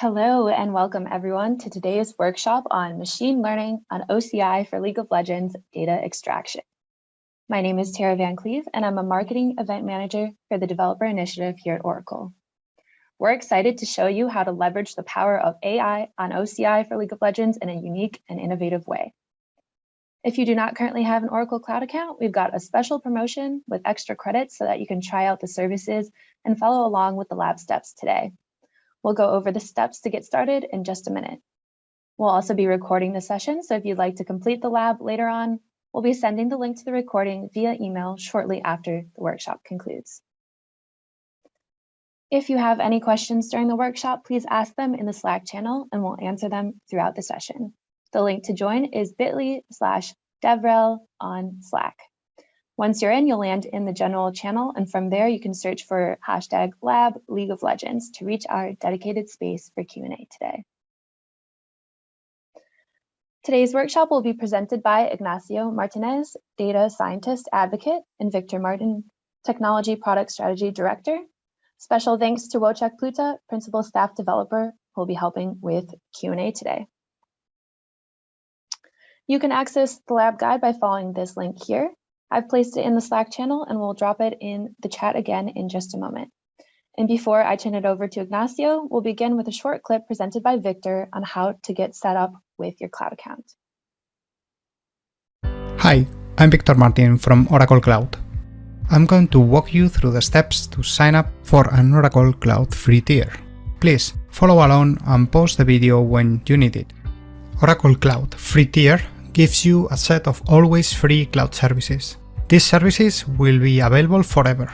Hello and welcome everyone to today's workshop on machine learning on OCI for League of Legends data extraction. My name is Tara Van Cleve and I'm a marketing event manager for the developer initiative here at Oracle. We're excited to show you how to leverage the power of AI on OCI for League of Legends in a unique and innovative way. If you do not currently have an Oracle Cloud account, we've got a special promotion with extra credits so that you can try out the services and follow along with the lab steps today. We'll go over the steps to get started in just a minute. We'll also be recording the session, so if you'd like to complete the lab later on, we'll be sending the link to the recording via email shortly after the workshop concludes. If you have any questions during the workshop, please ask them in the Slack channel and we'll answer them throughout the session. The link to join is bit.ly/devrel on Slack. Once you're in, you'll land in the general channel, and from there you can search for #lab League of Legends to reach our dedicated space for Q&A today. Today's workshop will be presented by Ignacio Martinez, Data Scientist Advocate, and Victor Martin, Technology Product Strategy Director. Special thanks to Wojciech Pluta, Principal Staff Developer, who will be helping with Q&A today. You can access the lab guide by following this link here. I've placed it in the Slack channel and we'll drop it in the chat again in just a moment. And before I turn it over to Ignacio, we'll begin with a short clip presented by Victor on how to get set up with your cloud account. Hi, I'm Victor Martin from Oracle Cloud. I'm going to walk you through the steps to sign up for an Oracle Cloud free tier. Please follow along and pause the video when you need it. Oracle Cloud free tier gives you a set of always free cloud services. These services will be available forever.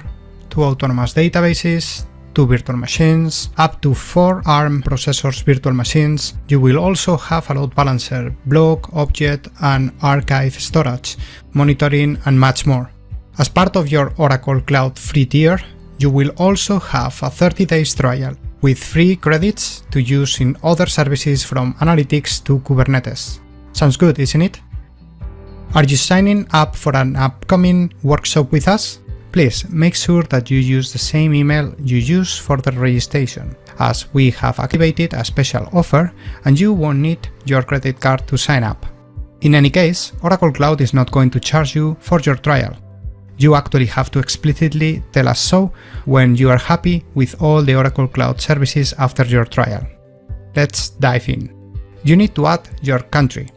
2 autonomous databases, 2 virtual machines, up to 4 ARM processors virtual machines. You will also have a load balancer, block, object, and archive storage, monitoring, and much more. As part of your Oracle Cloud free tier, you will also have a 30-day trial with free credits to use in other services from analytics to Kubernetes. Sounds good, isn't it? Are you signing up for an upcoming workshop with us? Please make sure that you use the same email you use for the registration, as we have activated a special offer and you won't need your credit card to sign up. In any case, Oracle Cloud is not going to charge you for your trial. You actually have to explicitly tell us so when you are happy with all the Oracle Cloud services after your trial. Let's dive in. You need to add your country.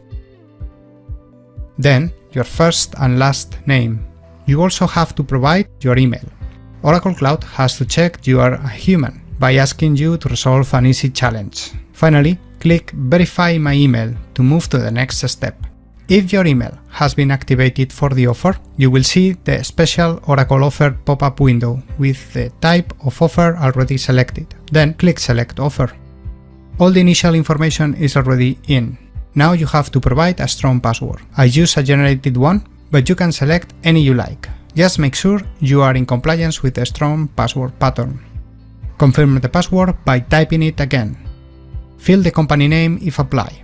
Then your first and last name. You also have to provide your email. Oracle Cloud has to check you are a human by asking you to resolve an easy challenge. Finally, click Verify my email to move to the next step. If your email has been activated for the offer, you will see the special Oracle offer pop-up window with the type of offer already selected. Then click Select Offer. All the initial information is already in. Now you have to provide a strong password. I use a generated one, but you can select any you like. Just make sure you are in compliance with the strong password pattern. Confirm the password by typing it again. Fill the company name if apply.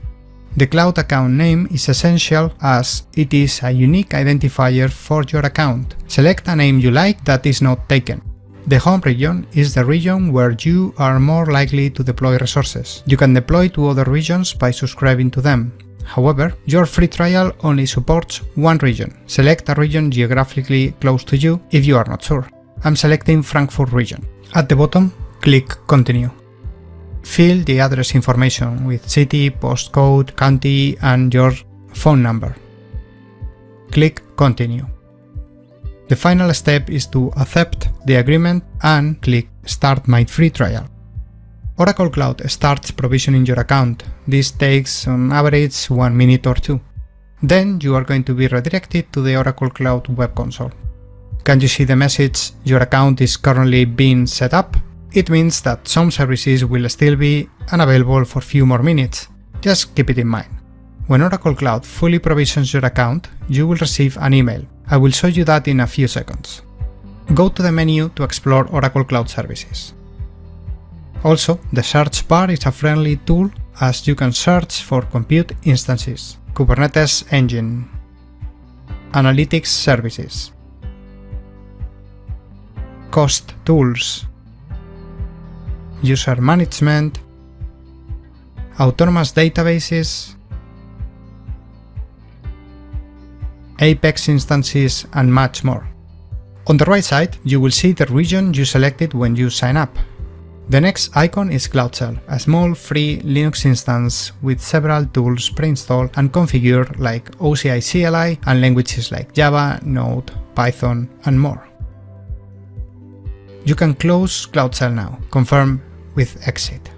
The cloud account name is essential as it is a unique identifier for your account. Select a name you like that is not taken. The home region is the region where you are more likely to deploy resources. You can deploy to other regions by subscribing to them. However, your free trial only supports one region. Select a region geographically close to you if you are not sure. I'm selecting Frankfurt region. At the bottom, click Continue. Fill the address information with city, postcode, county, and your phone number. Click Continue. The final step is to accept the agreement and click Start my free trial. Oracle Cloud starts provisioning your account. This takes on average 1 minute or 2. Then you are going to be redirected to the Oracle Cloud web console. Can you see the message "Your account is currently being set up"? It means that some services will still be unavailable for a few more minutes. Just keep it in mind. When Oracle Cloud fully provisions your account, you will receive an email. I will show you that in a few seconds. Go to the menu to explore Oracle Cloud services. Also, the search bar is a friendly tool as you can search for compute instances, Kubernetes engine, analytics services, cost tools, user management, autonomous databases, Apex instances, and much more. On the right side, you will see the region you selected when you sign up. The next icon is Cloud Shell, a small free Linux instance with several tools pre-installed and configured like OCI CLI and languages like Java, Node, Python, and more. You can close Cloud Shell now, confirm with exit.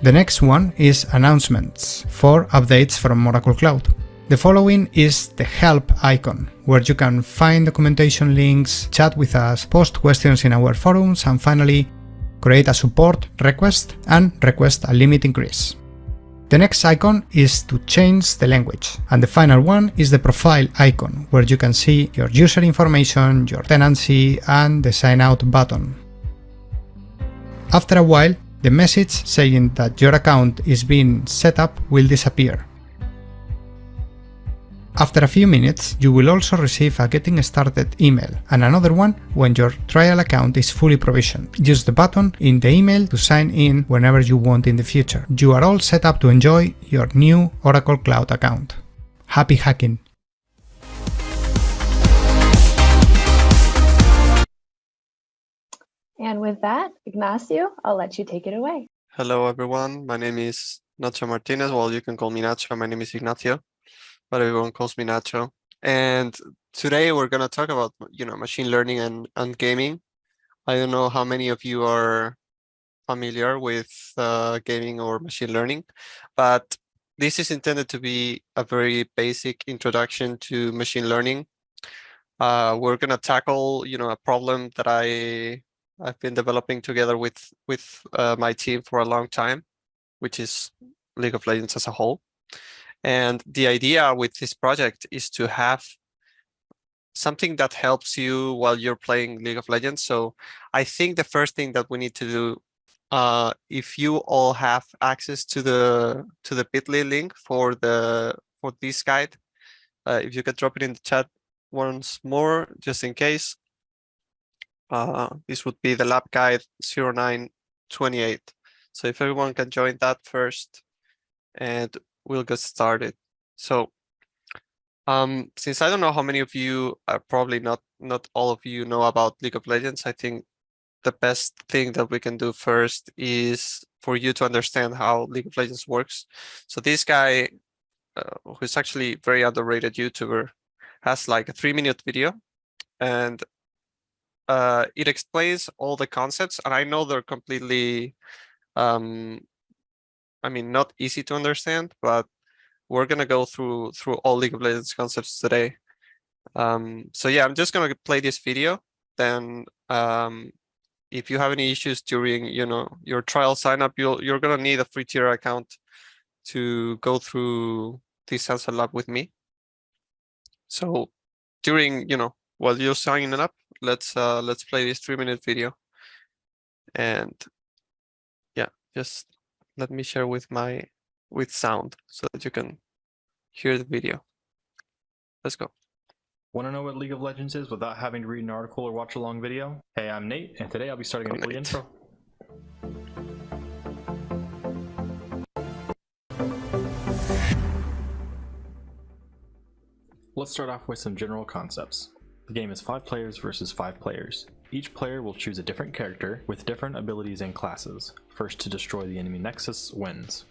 The next one is Announcements for updates from Oracle Cloud. The following is the Help icon, where you can find documentation links, chat with us, post questions in our forums, and finally, create a support request and request a limit increase. The next icon is to change the language, and the final one is the Profile icon, where you can see your user information, your tenancy, and the Sign Out button. After a while, the message saying that your account is being set up will disappear. After a few minutes, you will also receive a Getting Started email and another one when your trial account is fully provisioned. Use the button in the email to sign in whenever you want in the future. You are all set up to enjoy your new Oracle Cloud account. Happy hacking! And with that, Ignacio, I'll let you take it away. Hello, everyone. My name is Nacho Martinez. Well, you can call me Nacho. My name is Ignacio, but everyone calls me Nacho. And today we're going to talk about, machine learning and gaming. I don't know how many of you are familiar with gaming or machine learning, but this is intended to be a very basic introduction to machine learning. We're going to tackle, a problem that I've been developing together with my team for a long time, which is League of Legends as a whole. And the idea with this project is to have something that helps you while you're playing League of Legends. So I think the first thing that we need to do, if you all have access to the bit.ly link for this guide, if you could drop it in the chat once more, just in case. This would be the lab guide 0928. So if everyone can join that first, and we'll get started. So since I don't know how many of you, probably not all of you know about League of Legends, I think the best thing that we can do first is for you to understand how League of Legends works. So this guy, who's actually a very underrated YouTuber, has like a 3-minute video, and it explains all the concepts, and I know they're completely, not easy to understand, but we're gonna go through all League of Legends concepts today. So yeah, I'm just gonna play this video. Then, if you have any issues during, your trial sign up, you're gonna need a free tier account to go through this sensor lab with me. So during, while you're signing up, let's play this 3-minute video. And yeah, just let me share with sound so that you can hear the video. Let's go. Want to know what League of Legends is without having to read an article or watch a long video? Hey, I'm Nate, and today I'll be starting a new intro. Let's start off with some general concepts. The game is 5 players versus 5 players. Each player will choose a different character with different abilities and classes. First to destroy the enemy nexus wins.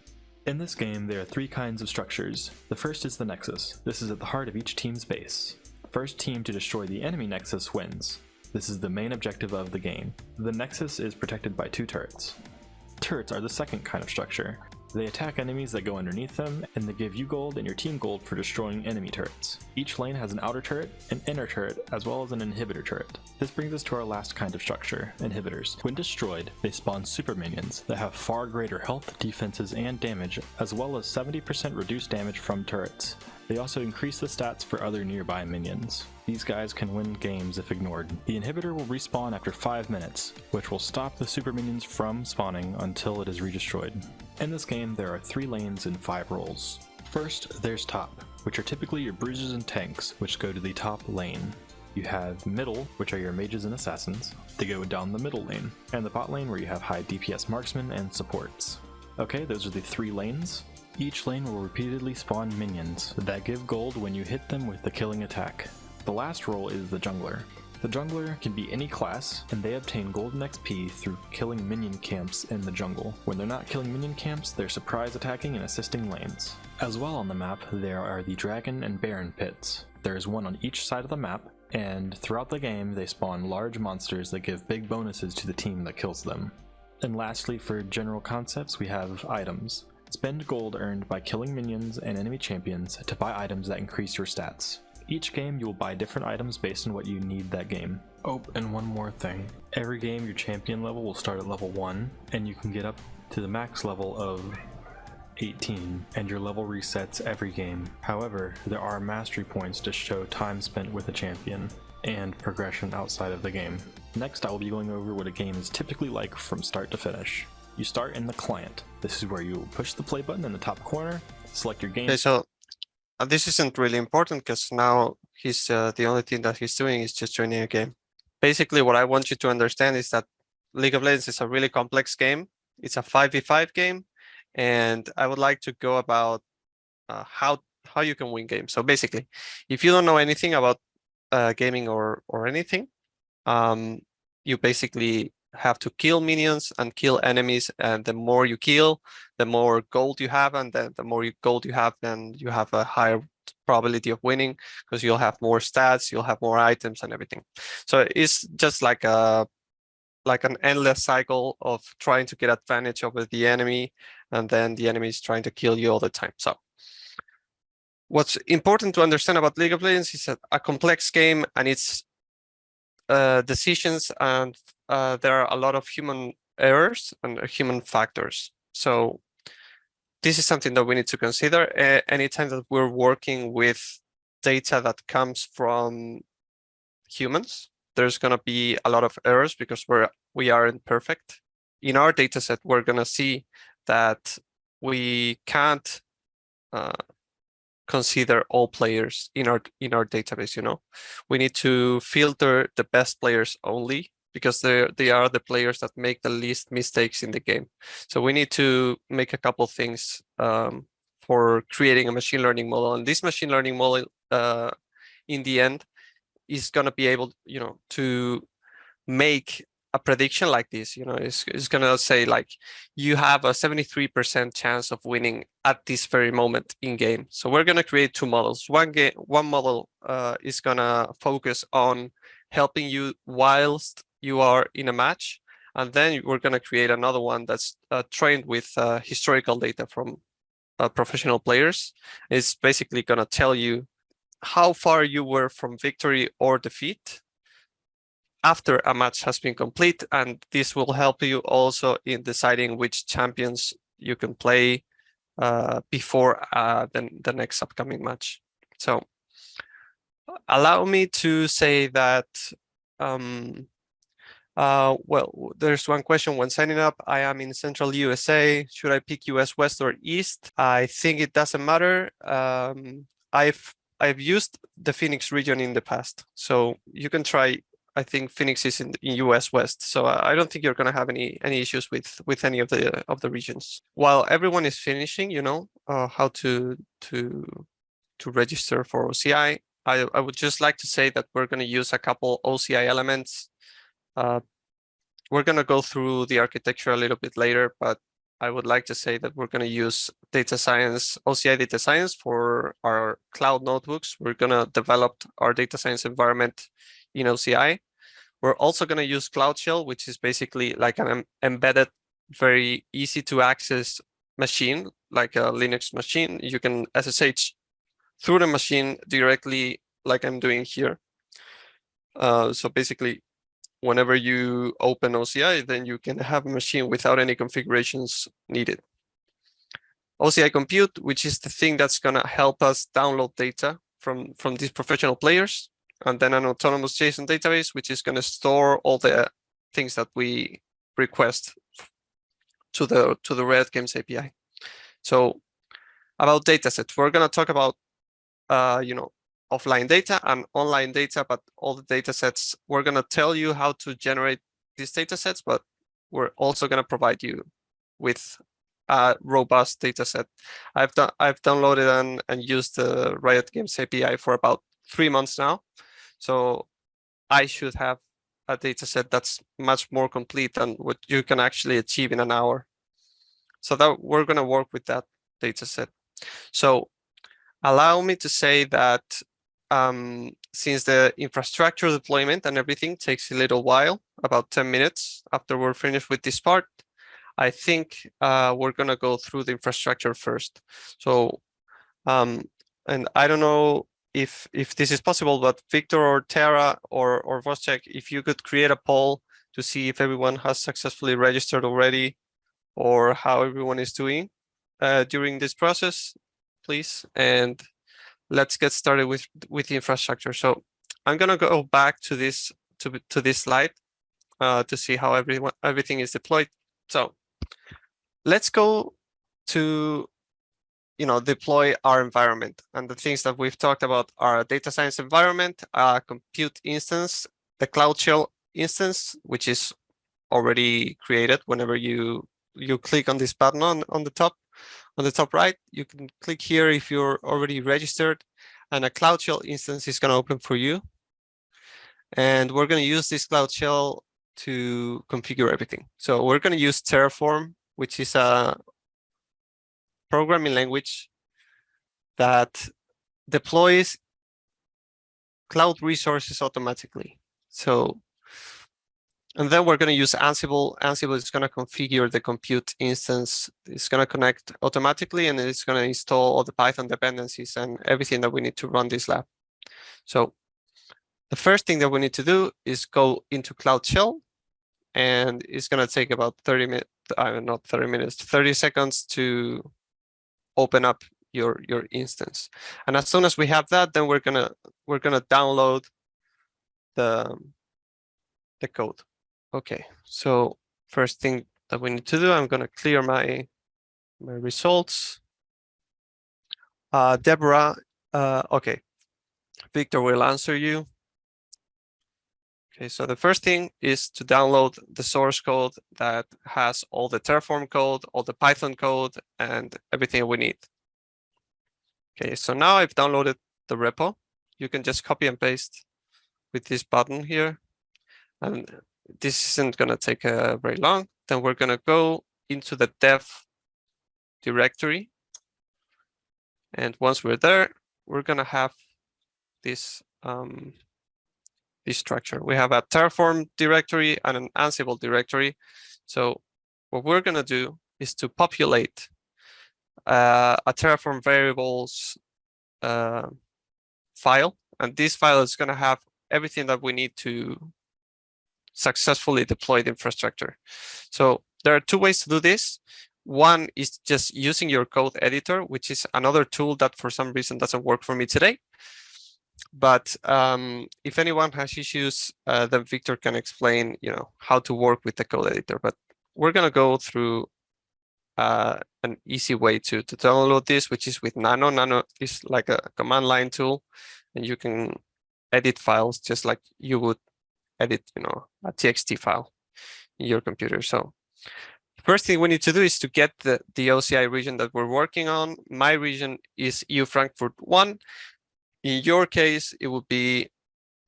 In this game, there are 3 kinds of structures. The first is the nexus. This is at the heart of each team's base. First team to destroy the enemy nexus wins. This is the main objective of the game. The nexus is protected by 2 turrets. Turrets are the second kind of structure. They attack enemies that go underneath them, and they give you gold and your team gold for destroying enemy turrets. Each lane has an outer turret, an inner turret, as well as an inhibitor turret. This brings us to our last kind of structure, inhibitors. When destroyed, they spawn super minions that have far greater health, defenses, and damage, as well as 70% reduced damage from turrets. They also increase the stats for other nearby minions. These guys can win games if ignored. The inhibitor will respawn after 5 minutes, which will stop the super minions from spawning until it is redestroyed. In this game, there are 3 lanes and 5 roles. First, there's top, which are typically your bruisers and tanks, which go to the top lane. You have middle, which are your mages and assassins. They go down the middle lane, and the bot lane where you have high DPS marksmen and supports. Okay, those are the 3 lanes. Each lane will repeatedly spawn minions that give gold when you hit them with the killing attack. The last role is the jungler. The jungler can be any class, and they obtain golden XP through killing minion camps in the jungle. When they're not killing minion camps, they're surprise attacking and assisting lanes. As well on the map, there are the dragon and baron pits. There is one on each side of the map, and throughout the game they spawn large monsters that give big bonuses to the team that kills them. And lastly, for general concepts, we have items. Spend gold earned by killing minions and enemy champions to buy items that increase your stats. Each game you will buy different items based on what you need that game. Oh, and one more thing. Every game your champion level will start at level 1, and you can get up to the max level of 18, and your level resets every game. However, there are mastery points to show time spent with a champion, and progression outside of the game. Next, I will be going over what a game is typically like from start to finish. You start in the client. This is where you push the play button in the top corner, select your game. Okay, so this isn't really important because now he's the only thing that he's doing is just joining a game. Basically, what I want you to understand is that League of Legends is a really complex game. It's a 5v5 game, and I would like to go about how you can win games. So basically, if you don't know anything about gaming or anything, you basically have to kill minions and kill enemies, and the more you kill, the more gold you have, and then the more gold you have, then you have a higher probability of winning because you'll have more stats, you'll have more items and everything. So it's just like an endless cycle of trying to get advantage over the enemy, and then the enemy is trying to kill you all the time. So what's important to understand about League of Legends is a complex game, and it's decisions, and there are a lot of human errors and human factors. So this is something that we need to consider anytime that we're working with data that comes from humans. There's going to be a lot of errors because we aren't perfect. In our data set, we're going to see that we can't consider all players in our database. We need to filter the best players only because they are the players that make the least mistakes in the game. So we need to make a couple things for creating a machine learning model, and this machine learning model in the end is going to be able to make a prediction like this. It's going to say like you have a 73% chance of winning at this very moment in game. So we're going to create 2 models. One model is going to focus on helping you whilst you are in a match, and then we're going to create another one that's trained with historical data from professional players. It's basically going to tell you how far you were from victory or defeat after a match has been complete, and this will help you also in deciding which champions you can play before the next upcoming match. So allow me to say that well, there's one question when signing up. I am in Central USA. Should I pick US West or East? I think it doesn't matter. I've used the Phoenix region in the past, so you can try. I think Phoenix is in US West, so I don't think you're going to have any issues with any of the regions. While everyone is finishing, how to register for OCI, I would just like to say that we're going to use a couple OCI elements. We're going to go through the architecture a little bit later, but I would like to say that we're going to use OCI data science for our cloud notebooks. We're going to develop our data science environment in OCI. We're also going to use Cloud Shell, which is basically like an embedded, very easy to access machine, like a Linux machine. You can SSH through the machine directly, like I'm doing here. So basically, whenever you open OCI, then you can have a machine without any configurations needed. OCI Compute, which is the thing that's going to help us download data from these professional players, and then an autonomous JSON database, which is going to store all the things that we request to the Red Games API. So about datasets, we're going to talk about offline data and online data, but all the datasets, we're going to tell you how to generate these datasets, but we're also going to provide you with a robust data set. I've downloaded and used the Riot Games API for about 3 months now. So I should have a data set that's much more complete than what you can actually achieve in an hour. So that we're going to work with that data set. So allow me to say that since the infrastructure deployment and everything takes a little while, about 10 minutes after we're finished with this part, I think we're going to go through the infrastructure first. So, and I don't know if this is possible, but Victor or Tara or Voschek, if you could create a poll to see if everyone has successfully registered already or how everyone is doing during this process, please. And let's get started with the infrastructure. So I'm going to go back to this slide to see how everything is deployed. So let's go to deploy our environment, and the things that we've talked about are a data science environment, a compute instance, the Cloud Shell instance, which is already created. Whenever you click on this button on the top right, you can click here if you're already registered, and a Cloud Shell instance is going to open for you. And we're going to use this Cloud Shell to configure everything. So we're going to use Terraform, which is a programming language that deploys cloud resources automatically. So, and then we're going to use Ansible. Ansible is going to configure the compute instance. It's going to connect automatically, and it's going to install all the Python dependencies and everything that we need to run this lab. So the first thing that we need to do is go into Cloud Shell, and it's going to take about 30 minutes, not 30 minutes, 30 seconds to open up your instance. And as soon as we have that, then we're gonna download the code. Okay, so first thing that we need to do, I'm gonna clear my results. Deborah, okay, Victor will answer you. Okay, so the first thing is to download the source code that has all the Terraform code, all the Python code, and everything we need. Okay, so now I've downloaded the repo. You can just copy and paste with this button here. And this isn't going to take very long. Then we're going to go into the dev directory. And once we're there, we're going to have this structure. We have a Terraform directory and an Ansible directory. So what we're going to do is to populate a Terraform variables file, and this file is going to have everything that we need to successfully deploy the infrastructure. So there are two ways to do this. One is just using your code editor, which is another tool that for some reason doesn't work for me today. But if anyone has issues, then Victor can explain, how to work with the code editor. But we're going to go through an easy way to download this, which is with Nano. Nano is like a command line tool, and you can edit files just like you would edit, a TXT file in your computer. So first thing we need to do is to get the OCI region that we're working on. My region is EU Frankfurt 1. In your case, it would be,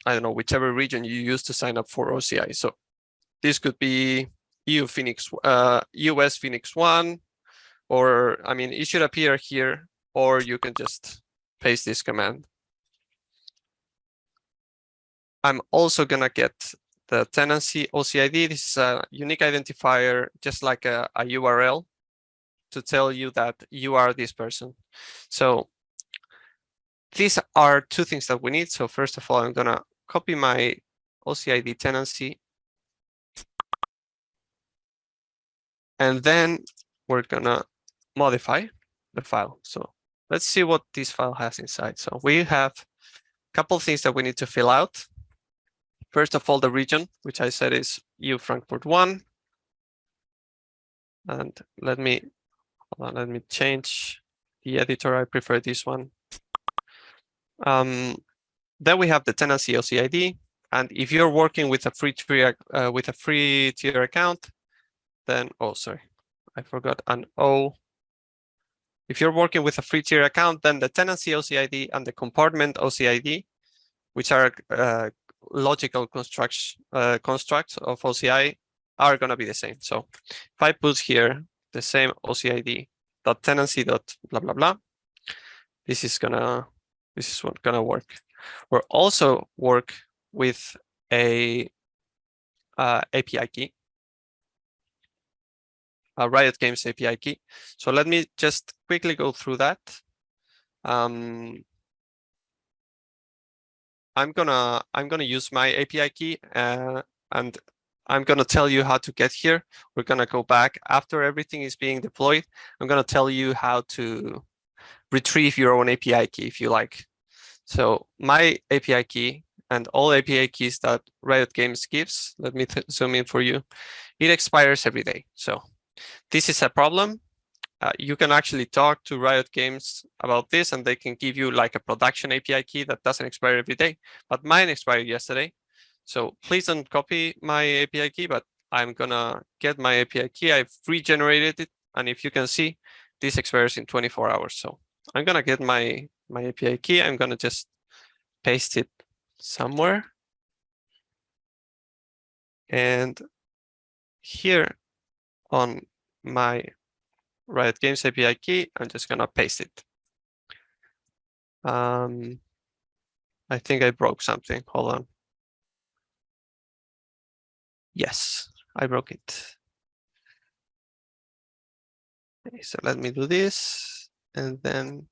I don't know, whichever region you use to sign up for OCI. So this could be US Phoenix 1, or, it should appear here, or you can just paste this command. I'm also going to get the tenancy OCID. This is a unique identifier, just like a URL, to tell you that you are this person. So these are two things that we need. So first of all, I'm going to copy my OCID tenancy. And then we're going to modify the file. So let's see what this file has inside. So we have a couple of things that we need to fill out. First of all, the region, which I said is EU Frankfurt 1. And let me change the editor. I prefer this one. Then we have the tenancy OCID, and if you're working with a free tier account, then I forgot an O If you're working with a free tier account, then the tenancy OCID and the compartment OCID, which are logical constructs of OCI, are going to be the same. So if I put here the same OCID dot tenancy dot blah blah blah, this is what gonna work. We'll also work with a API key, a Riot Games API key. So let me just quickly go through that. I'm gonna use my API key and I'm gonna tell you how to get here. We're gonna go back after everything is being deployed. I'm gonna tell you how to retrieve your own API key if you like. So my API key and all API keys that Riot Games gives, let me zoom in for you, it expires every day. So this is a problem. You can actually talk to Riot Games about this and they can give you like a production API key that doesn't expire every day, but mine expired yesterday. So please don't copy my API key, but I'm gonna get my API key. I've regenerated it. And if you can see, this expires in 24 hours. So I'm gonna get my API key. I'm gonna just paste it somewhere. And here on my Riot Games API key, I'm just gonna paste it. I think I broke something. Hold on. Yes, I broke it. Okay, so let me do this and then.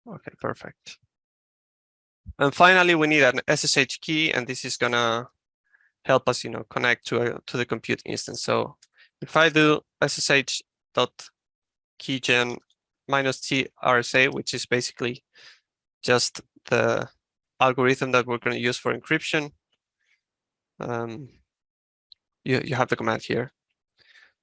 Okay, perfect. And finally, we need an SSH key, and this is gonna help us, connect to the compute instance. So if I do SSH.keygen -t RSA, which is basically just the algorithm that we're going to use for encryption, you have the command here.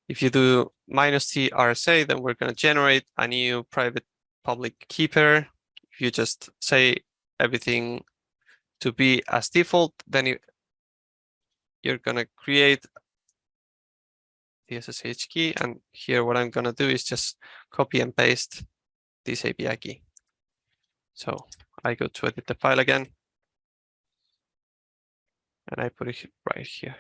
If you do -t RSA, then we're going to generate a new private public key pair. If you just say everything to be as default, then you're going to create the SSH key. And here what I'm going to do is just copy and paste this API key. So I go to edit the file again. And I put it right here.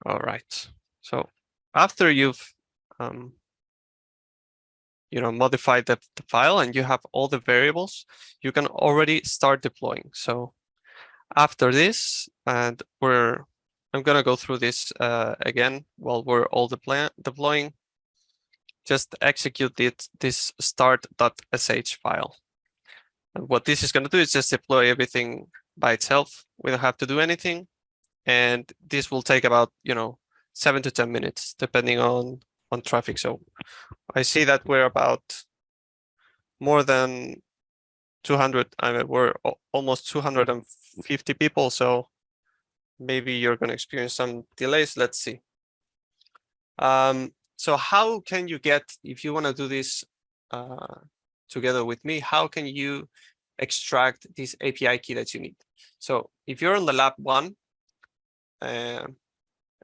All right. So after you've modified the file and you have all the variables, you can already start deploying. So after this, and I'm gonna go through this again while we're all deploying. Just execute this start.sh file. And what this is gonna do is just deploy everything by itself. We don't have to do anything. And this will take about 7 to 10 minutes, depending on traffic. So I see that we're about more than 200. I mean, we're almost 250 people. So maybe you're going to experience some delays. Let's see. So how can you get, if you want to do this together with me, how can you extract this API key that you need? So if you're on the lab 1,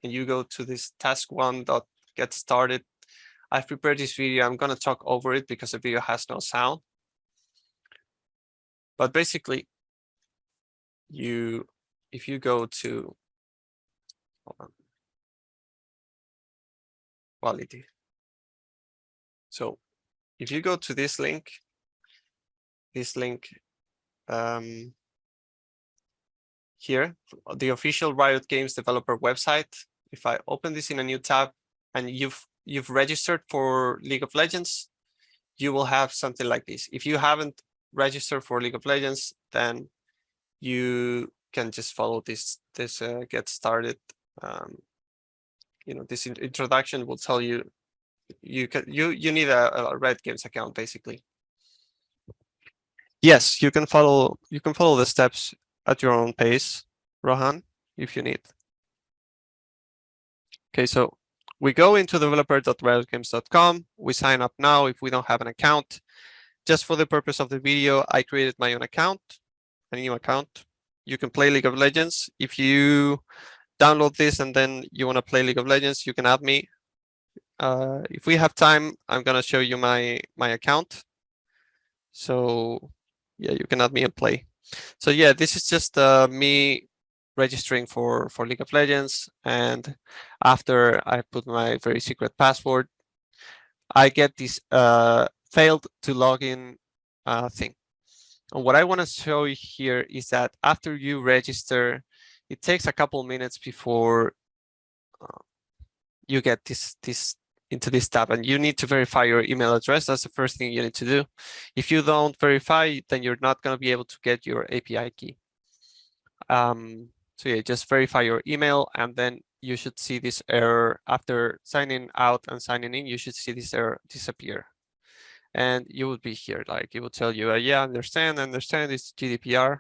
and you go to this task1.get started, I've prepared this video. I'm going to talk over it because the video has no sound. But basically, if you go to quality. So if you go to this link, here, the official Riot Games developer website. If I open this in a new tab and you've registered for League of Legends, you will have something like this. If you haven't registered for League of Legends, then you can just follow this get started. This introduction will tell you you need a Riot Games account basically. Yes, you can follow the steps at your own pace, Rohan, if you need. Okay, so we go into developer.riotgames.com. We sign up now if we don't have an account. Just for the purpose of the video, I created my own account, a new account. You can play League of Legends. If you download this and then you want to play League of Legends, you can add me. If we have time, I'm gonna show you my account. So yeah, you can add me and play. So yeah, this is just me registering for League of Legends, and after I put my very secret password, I get this failed to login thing. And what I want to show you here is that after you register, it takes a couple minutes before you get this into this tab, and you need to verify your email address. That's the first thing you need to do. If you don't verify, then you're not going to be able to get your API key. So yeah, just verify your email, and then you should see this error after signing out and signing in. You should see this error disappear, and you will be here. Like, it will tell you, yeah, understand, it's GDPR.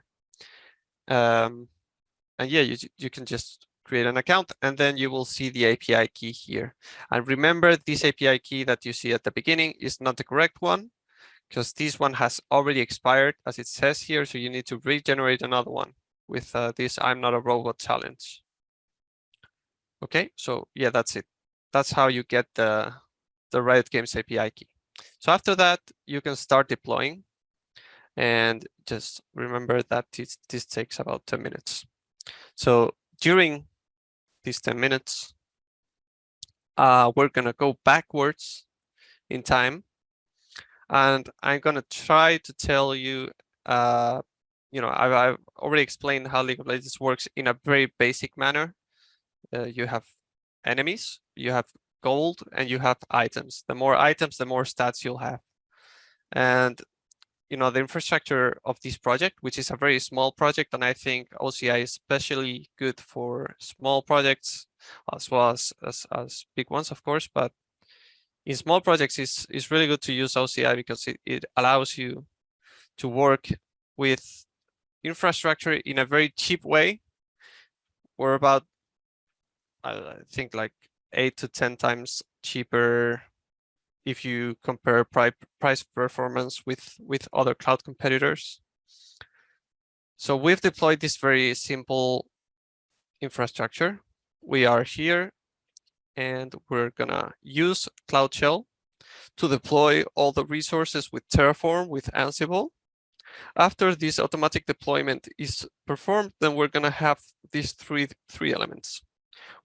And yeah, you can just create an account, and then you will see the API key here. And remember, this API key that you see at the beginning is not the correct one, because this one has already expired, as it says here. So you need to regenerate another one with this I'm not a robot challenge. Okay, so yeah, that's it. That's how you get the Riot Games API key. So after that, you can start deploying, and just remember that this takes about 10 minutes. So during these 10 minutes, we're gonna go backwards in time, and I'm gonna try to tell you, I've already explained how League of Legends works in a very basic manner. You have enemies, you have gold, and you have items. The more items, the more stats you'll have. And the infrastructure of this project, which is a very small project, and I think OCI is especially good for small projects as well as big ones, of course. But in small projects, it's really good to use OCI because it allows you to work with infrastructure in a very cheap way. We're about, I think, like 8 to 10 times cheaper if you compare price performance with other cloud competitors. So we've deployed this very simple infrastructure. We are here, and we're gonna use Cloud Shell to deploy all the resources with Terraform, with Ansible. After this automatic deployment is performed, then we're gonna have these three elements.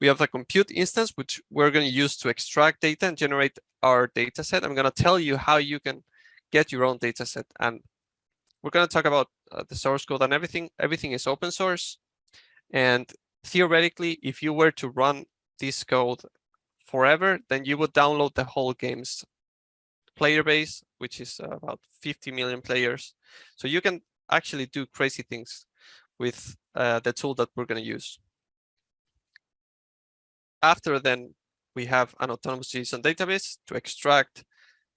We have the compute instance, which we're going to use to extract data and generate our data set. I'm going to tell you how you can get your own data set. And we're going to talk about the source code and everything. Everything is open source. And theoretically, if you were to run this code forever, then you would download the whole game's player base, which is about 50 million players. So you can actually do crazy things with the tool that we're going to use. After then, we have an autonomous JSON database to extract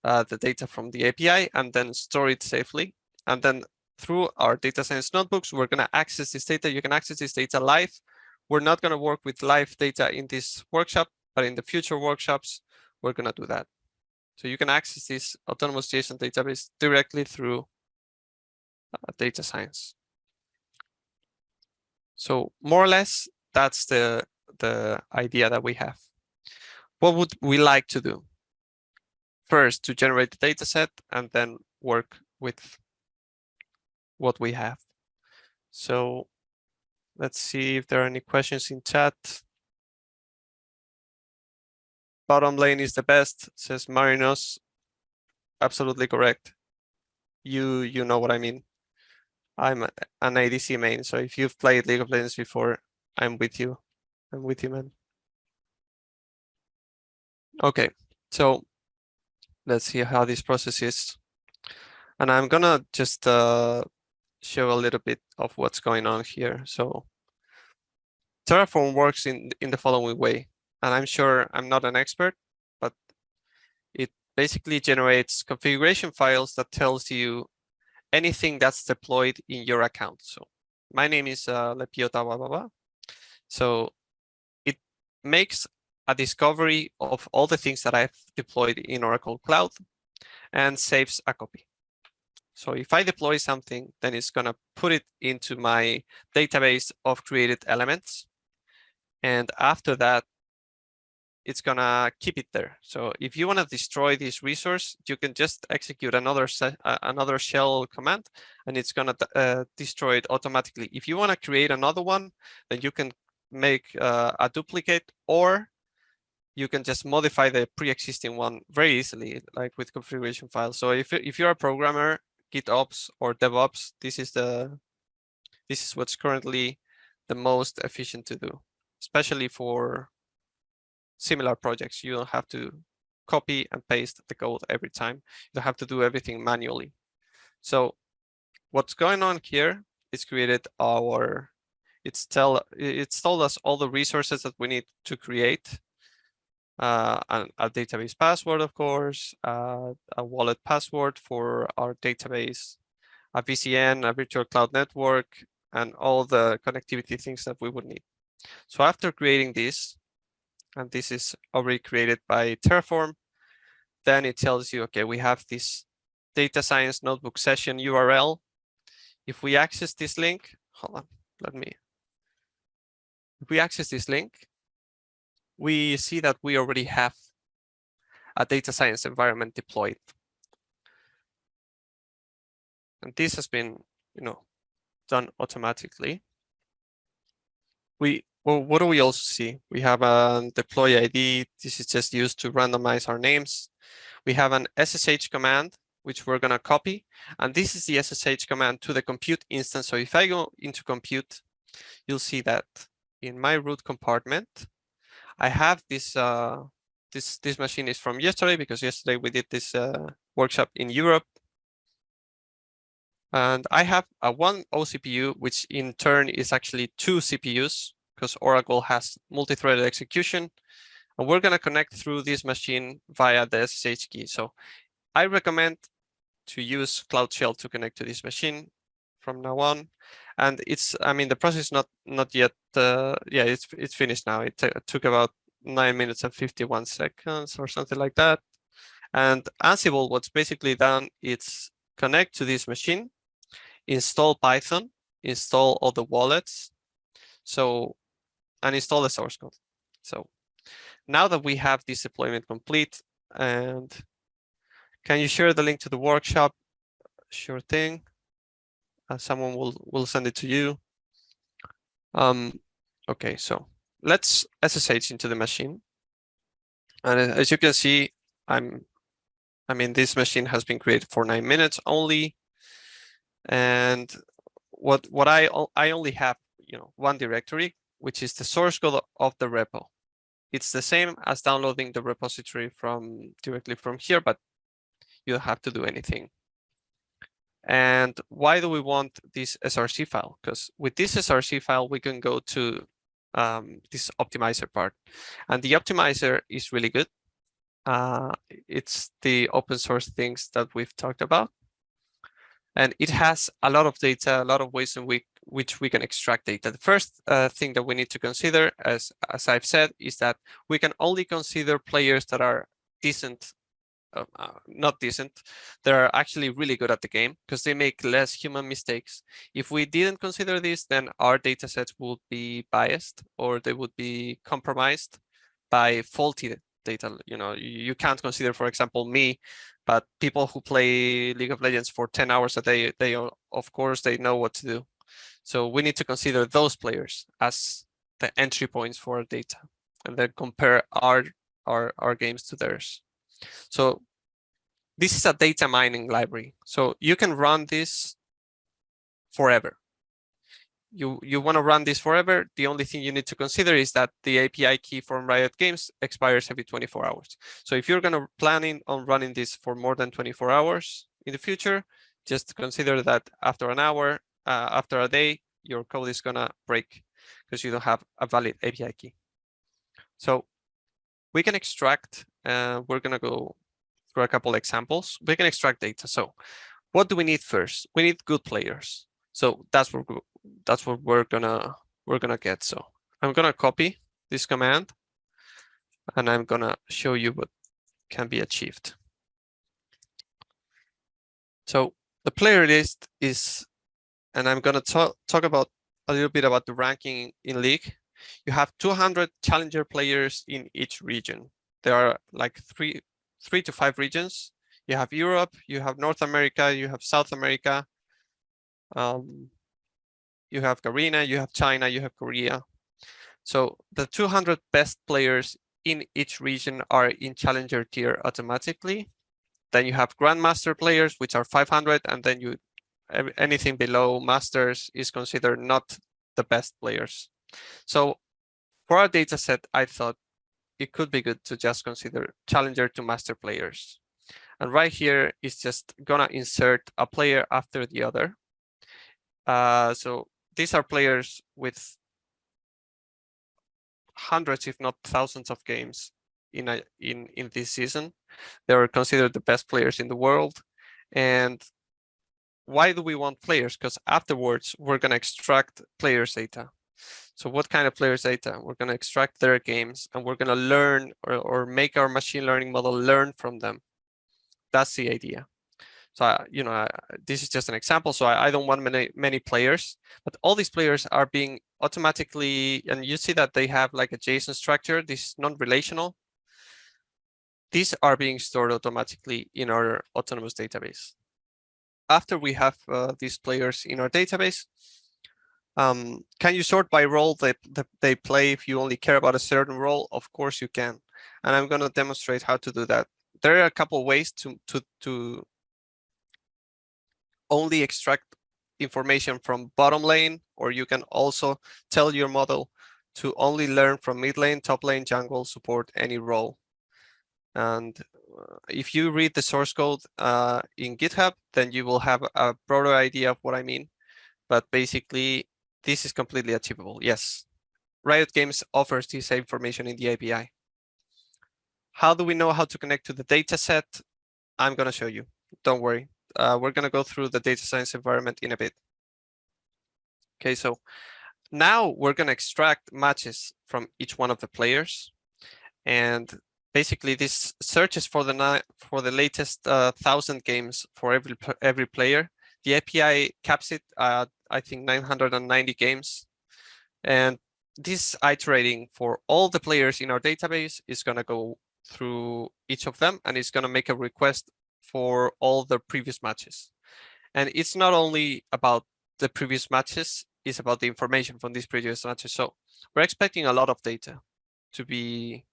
the data from the API and then store it safely. And then through our data science notebooks, we're going to access this data. You can access this data live. We're not going to work with live data in this workshop, but in the future workshops, we're going to do that. So you can access this autonomous JSON database directly through data science. So more or less, that's the idea that we have. What would we like to do? First, to generate the data set and then work with what we have. So let's see if there are any questions in chat. Bottom lane is the best, says Marinos. Absolutely correct. You know what I mean. I'm an ADC main, so if you've played League of Legends before, I'm with you. I'm with you, man. Okay, so let's see how this process is. And I'm gonna just show a little bit of what's going on here. So Terraform works in the following way, and I'm sure I'm not an expert, but it basically generates configuration files that tells you anything that's deployed in your account. So my name is Lepiota blah, blah, blah. So it makes a discovery of all the things that I've deployed in Oracle Cloud and saves a copy. So if I deploy something, then it's gonna put it into my database of created elements. And after that, it's gonna keep it there. So if you want to destroy this resource, you can just execute another shell command, and it's gonna destroy it automatically. If you want to create another one, then you can make a duplicate, or you can just modify the pre-existing one very easily, like with configuration files. So if you're a programmer, GitOps or DevOps, this is what's currently the most efficient to do, especially for similar projects. You don't have to copy and paste the code every time. You don't have to do everything manually. So what's going on here is created it's told us all the resources that we need to create. A database password, of course, a wallet password for our database, a VCN, a virtual cloud network, and all the connectivity things that we would need. So after creating this, and this is already created by Terraform, then it tells you, okay, we have this data science notebook session URL. If we access this link, hold on, if we access this link, we see that we already have a data science environment deployed. And this has been, done automatically. Well, what do we also see? We have a deploy ID. This is just used to randomize our names. We have an SSH command, which we're going to copy. And this is the SSH command to the compute instance. So if I go into compute, you'll see that in my root compartment, I have this, this machine is from yesterday, because yesterday we did this workshop in Europe. And I have a one OCPU, which in turn is actually two CPUs, because Oracle has multi-threaded execution. And we're going to connect through this machine via the SSH key. So I recommend to use Cloud Shell to connect to this machine from now on. And the process not yet, it's finished now. It took about 9 minutes and 51 seconds or something like that. And Ansible, what's basically done, it's connect to this machine, install Python, install all the wallets, and install the source code. So now that we have this deployment complete, and can you share the link to the workshop? Sure thing. Someone will send it to you. Okay, so let's SSH into the machine. And as you can see, this machine has been created for 9 minutes only. And what I only have, one directory, which is the source code of the repo. It's the same as downloading the repository directly from here, but you don't have to do anything. And why do we want this SRC file? Because with this SRC file, we can go to this optimizer part. And the optimizer is really good. It's the open source things that we've talked about. And it has a lot of data, a lot of ways in which we can extract data. The first thing that we need to consider, as I've said, is that we can only consider players that are decent, not decent, they're actually really good at the game, because they make less human mistakes. If we didn't consider this, then our data sets would be biased, or they would be compromised by faulty data. You can't consider, for example, me, but people who play League of Legends for 10 hours a day, of course, they know what to do. So we need to consider those players as the entry points for our data, and then compare our games to theirs. So this is a data mining library. So you can run this forever. You want to run this forever. The only thing you need to consider is that the API key from Riot Games expires every 24 hours. So if you're planning on running this for more than 24 hours in the future, just consider that after an hour, after a day, your code is gonna break because you don't have a valid API key. So we can extract, we're gonna go through a couple examples. We can extract data. So what do we need first? We need good players. So that's what we're gonna get. So I'm gonna copy this command, and I'm gonna show you what can be achieved. So the player list is, and I'm gonna talk about a little bit about the ranking in League. You have 200 challenger players in each region. There are like three to five regions. You have Europe, you have North America, you have South America, you have Garena, you have China, you have Korea. So the 200 best players in each region are in challenger tier automatically. Then you have grandmaster players, which are 500, and then anything below masters is considered not the best players. So for our data set, I thought it could be good to just consider challenger to master players. And right here is just gonna insert a player after the other. So these are players with hundreds, if not thousands of games in this season. They are considered the best players in the world. And why do we want players? Because afterwards, we're gonna extract players' data. So what kind of players' data? We're gonna extract their games and we're gonna learn or make our machine learning model learn from them. That's the idea. So, this is just an example. So I don't want many players, but all these players are being automatically, and you see that they have like a JSON structure, this is non-relational. These are being stored automatically in our autonomous database. After we have these players in our database, can you sort by role that they play if you only care about a certain role? Of course you can. And I'm going to demonstrate how to do that. There are a couple ways to only extract information from bottom lane, or you can also tell your model to only learn from mid lane, top lane, jungle, support, any role. And if you read the source code in GitHub, then you will have a broader idea of what I mean. But basically, this is completely achievable. Yes, Riot Games offers this information in the API. How do we know how to connect to the data set? I'm going to show you. Don't worry. We're going to go through the data science environment in a bit. Okay, so now we're going to extract matches from each one of the players. And basically, this searches for the latest 1,000 games for every player. The API caps it at, I think, 990 games. And this iterating for all the players in our database is going to go through each of them, and it's going to make a request for all the previous matches. And it's not only about the previous matches, it's about the information from these previous matches. So we're expecting a lot of data to be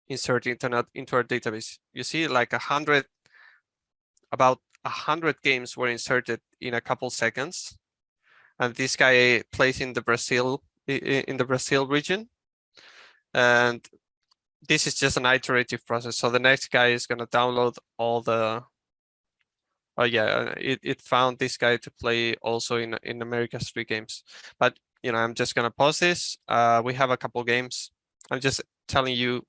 inserted into our database. You see, like about 100 games were inserted in a couple seconds. And this guy plays in the Brazil region. And this is just an iterative process. So the next guy is going to download all the. Oh yeah, it found this guy to play also in America's 3 games. But I'm just going to pause this. We have a couple games. I'm just telling you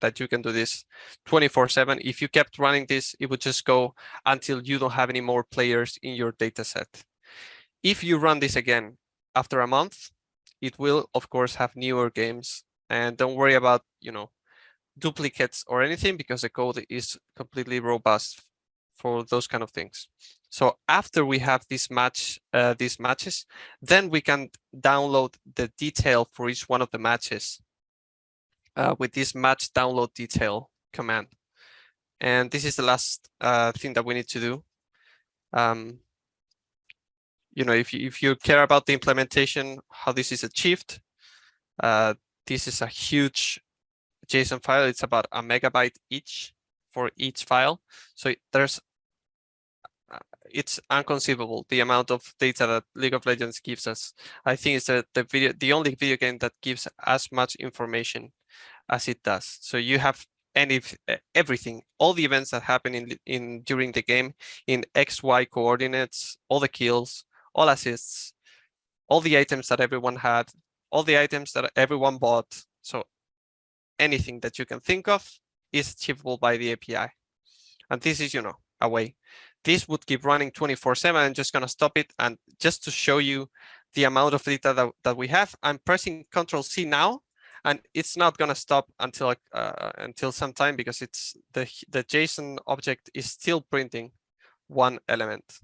that you can do this 24/7. If you kept running this, it would just go until you don't have any more players in your data set. If you run this again after a month, it will of course have newer games. And don't worry about duplicates or anything, because the code is completely robust for those kind of things. So after we have these matches, then we can download the detail for each one of the matches with this match download detail command. And this is the last thing that we need to do. If you care about the implementation, how this is achieved, this is a huge JSON file. It's about 1 megabyte each for each file. So it's inconceivable the amount of data that League of Legends gives us. I think it's the only video game that gives as much information as it does. So you have everything, all the events that happen during the game in XY coordinates, all the kills, all assists, all the items that everyone had, all the items that everyone bought. So anything that you can think of is achievable by the API. And this is, a way. This would keep running 24/7. I'm just going to stop it. And just to show you the amount of data that we have, I'm pressing Control-C now, and it's not going to stop until some time, because it's the JSON object is still printing one element.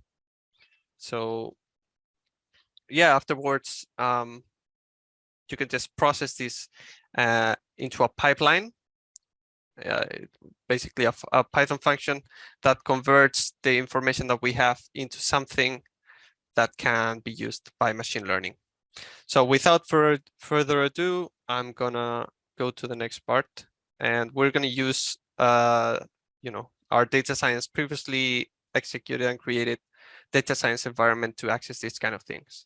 So yeah, afterwards, you can just process this into a pipeline, basically a Python function that converts the information that we have into something that can be used by machine learning. So without further ado, I'm gonna go to the next part, and we're gonna use our data science previously executed and created data science environment to access these kind of things.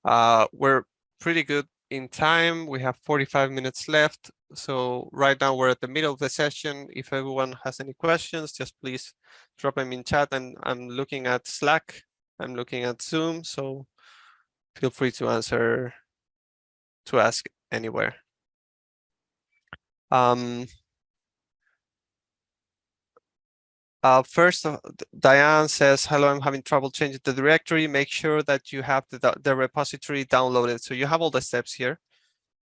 We're pretty good in time. We have 45 minutes left. So right now we're at the middle of the session. If everyone has any questions, just please drop them in chat. And I'm looking at Slack. I'm looking at Zoom. So feel free to ask anywhere. First, Diane says, hello, I'm having trouble changing the directory. Make sure that you have the repository downloaded. So you have all the steps here.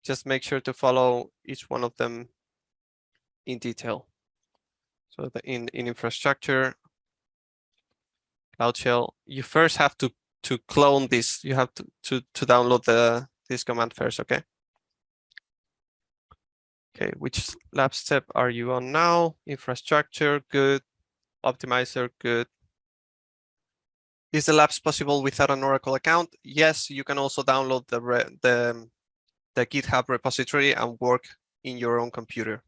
Just make sure to follow each one of them in detail. So in infrastructure, Cloud Shell, you first have to clone this. You have to download this command first, okay? Okay, which lab step are you on now? Infrastructure, good. Optimizer, good. Is the labs possible without an Oracle account? Yes, you can also download the GitHub repository and work in your own computer.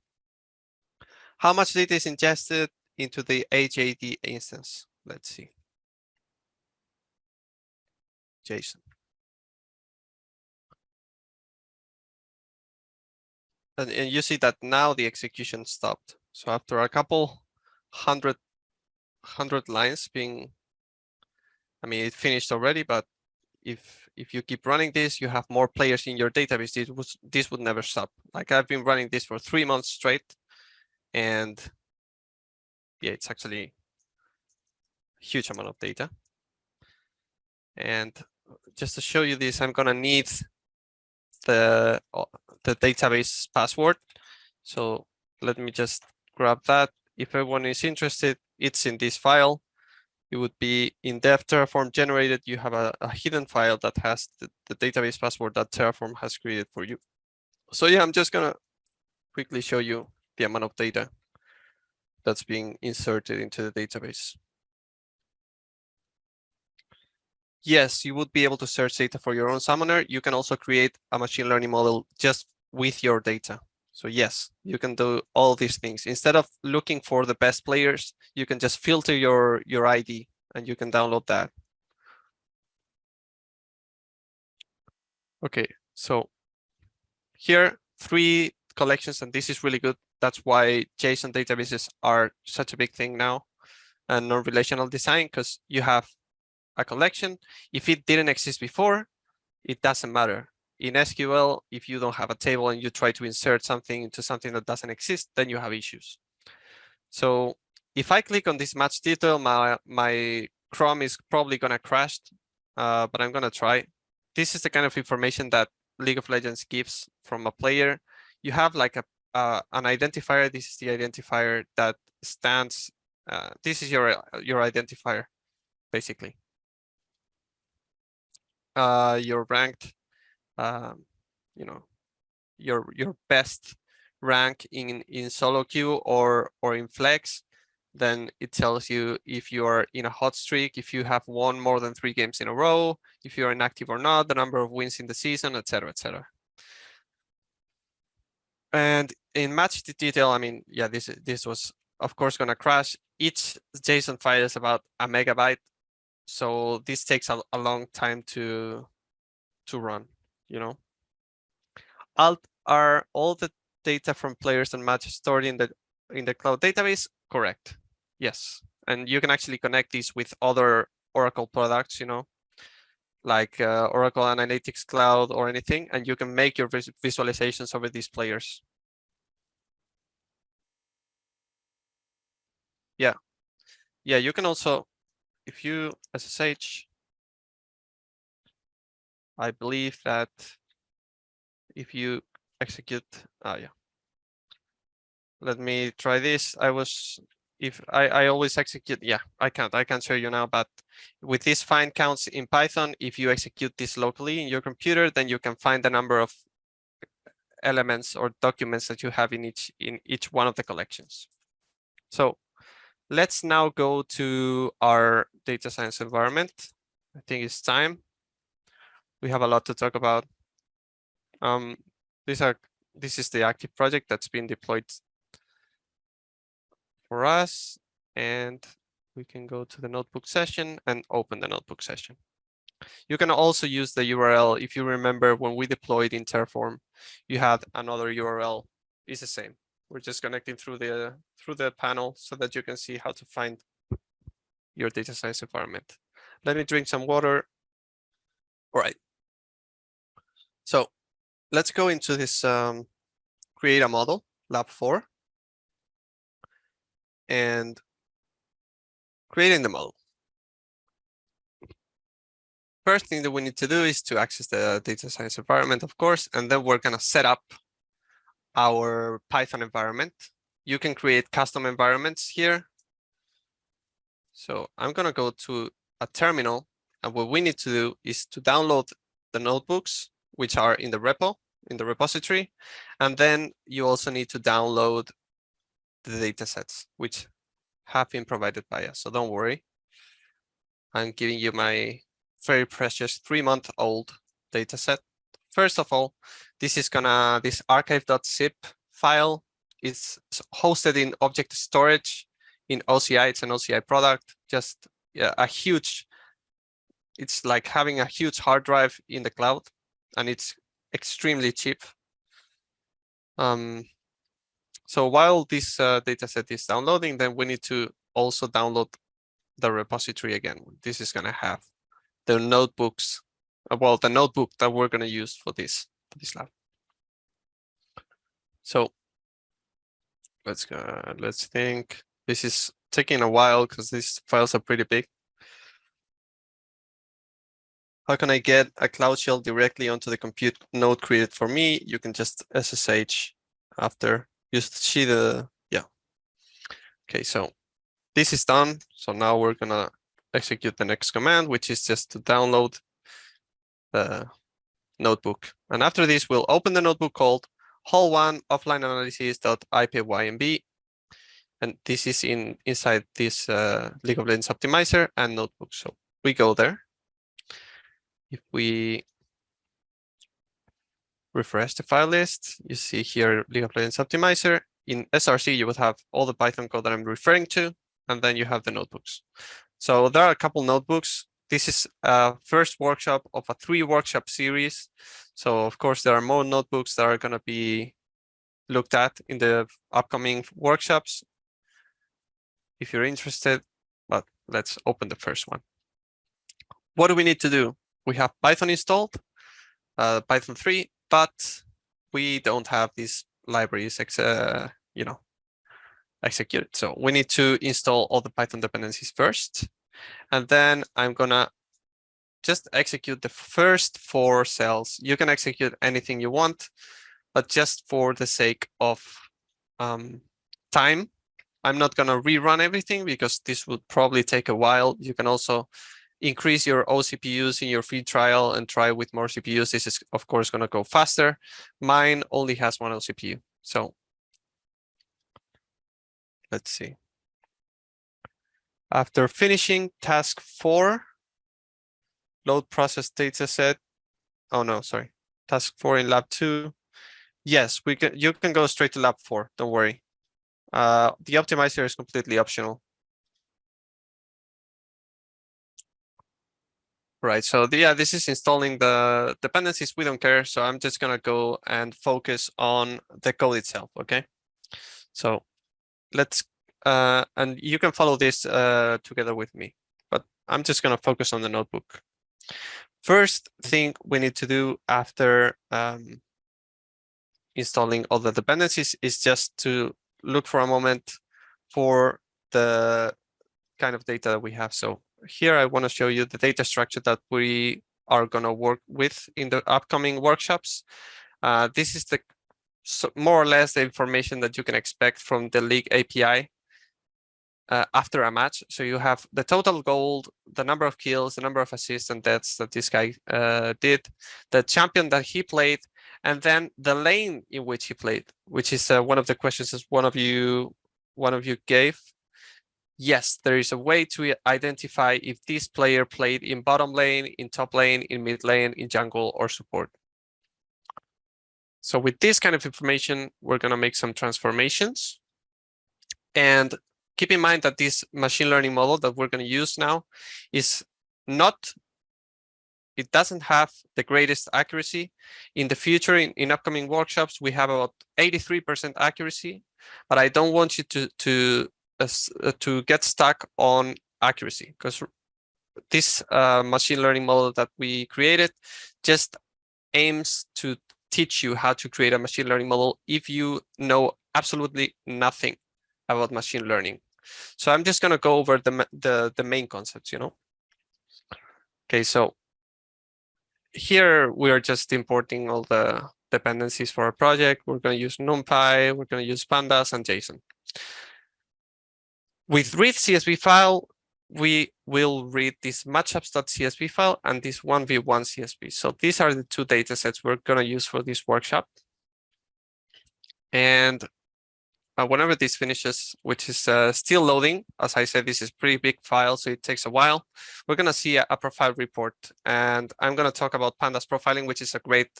How much data is ingested into the HAD instance? Let's see. Jason. And you see that now the execution stopped. So after a couple hundred lines being, I mean, it finished already, but if you keep running this, you have more players in your database. This would never stop. Like I've been running this for 3 months straight, and yeah, it's actually a huge amount of data. And just to show you this, I'm gonna need the database password. So let me just grab that. If everyone is interested, it's in this file. It would be in dev Terraform generated. You have a hidden file that has the database password that Terraform has created for you. So yeah, I'm just gonna quickly show you the amount of data that's being inserted into the database. Yes, you would be able to search data for your own summoner. You can also create a machine learning model just with your data. So yes, you can do all these things. Instead of looking for the best players, you can just filter your ID and you can download that. Okay, so here, 3 collections, and this is really good. That's why JSON databases are such a big thing now, and non-relational design, because you have a collection. If it didn't exist before, it doesn't matter. In SQL, if you don't have a table and you try to insert something into something that doesn't exist, then you have issues. So if I click on this match detail, my Chrome is probably gonna crash, but I'm gonna try. This is the kind of information that League of Legends gives from a player. You have like an identifier. This is the identifier that stands. This is your identifier, basically. You're ranked, you know, your best rank in solo queue or in flex. Then it tells you if you are in a hot streak, if you have won more than 3 games in a row, if you're inactive or not, the number of wins in the season, etc., etc. And in match detail, I mean, yeah, this was of course gonna crash. Each JSON file is about a megabyte, so this takes a long time to run. You know, are all the data from players and matches stored in the cloud database? Correct. Yes, and you can actually connect these with other Oracle products, you know, like Oracle Analytics Cloud or anything, and you can make your visualizations over these players. Yeah, yeah, you can also, if you SSH, I believe that if you execute, yeah. Let me try this. I was if I always execute, yeah, I can't show you now, but with these find counts in Python, if you execute this locally in your computer, then you can find the number of elements or documents that you have in each one of the collections. So let's now go to our data science environment. I think it's time. We have a lot to talk about. This is the active project that's been deployed for us, and we can go to the notebook session and open the notebook session. You can also use the URL. If you remember when we deployed in Terraform, you had another URL. It's the same. We're just connecting through the panel so that you can see how to find your data science environment. Let me drink some water. All right. So let's go into this create a model, lab 4, and creating the model. First thing that we need to do is to access the data science environment, of course, and then we're gonna set up our Python environment. You can create custom environments here. So I'm gonna go to a terminal, and what we need to do is to download the notebooks, which are in the repo, in the repository, and then you also need to download the data sets, which have been provided by us. So don't worry. I'm giving you my very precious 3-month-old data set. First of all, this archive.zip file is hosted in object storage in OCI. It's an OCI product, just it's like having a huge hard drive in the cloud, and it's extremely cheap. So while this data set is downloading, then we need to also download the repository again. This is gonna have the notebooks, the notebook that we're gonna use for this lab. So let's think. This is taking a while because these files are pretty big. How can I get a Cloud Shell directly onto the compute node created for me? You can just SSH after. You see Okay, so this is done. So now we're gonna execute the next command, which is just to download the notebook. And after this, we'll open the notebook called Hall1 offline analysis.ipynb. And this is inside this League of Legends optimizer and notebook. So we go there. If we refresh the file list, you see here League of Legends optimizer. In SRC, you would have all the Python code that I'm referring to, and then you have the notebooks. So there are a couple notebooks. This is a first workshop of a 3-workshop series. So of course, there are more notebooks that are going to be looked at in the upcoming workshops if you're interested, but let's open the first one. What do we need to do? We have Python installed, Python 3, but we don't have these libraries executed. So we need to install all the Python dependencies first. And then I'm gonna just execute the first 4 cells. You can execute anything you want, but just for the sake of time, I'm not gonna rerun everything because this would probably take a while. You can also increase your OCPUs in your free trial and try with more CPUs. This is of course gonna go faster. Mine only has 1 OCPU. So let's see. After finishing task 4, load process dataset. Oh no, sorry. Task 4 in lab 2. Yes, you can go straight to lab 4. Don't worry. The optimizer is completely optional. Right, so this is installing the dependencies. We don't care, so I'm just gonna go and focus on the code itself, okay? So let's, and you can follow this together with me, but I'm just gonna focus on the notebook. First thing we need to do after installing all the dependencies is just to look for a moment for the kind of data that we have. So here I want to show you the data structure that we are going to work with in the upcoming workshops. This is more or less the information that you can expect from the League API. after a match. So you have the total gold, the number of kills, the number of assists and deaths that this guy did, the champion that he played, and then the lane in which he played, which is one of the questions as one of you gave. Yes, there is a way to identify if this player played in bottom lane, in top lane, in mid lane, in jungle, or support. So with this kind of information, we're going to make some transformations. And keep in mind that this machine learning model that we're going to use now is not, it doesn't have the greatest accuracy. In the future, in upcoming workshops, we have about 83% accuracy, but I don't want you to get stuck on accuracy, because this machine learning model that we created just aims to teach you how to create a machine learning model if you know absolutely nothing about machine learning. So I'm just going to go over the main concepts, you know. Okay, so here we are just importing all the dependencies for our project. We're going to use NumPy, we're going to use Pandas and JSON. With read CSV file, we will read this matchups.csv file and this 1v1 CSV. So these are the two data sets we're going to use for this workshop. And whenever this finishes, which is still loading, as I said, this is pretty big file, so it takes a while. We're going to see a profile report, and I'm going to talk about Pandas profiling, which is a great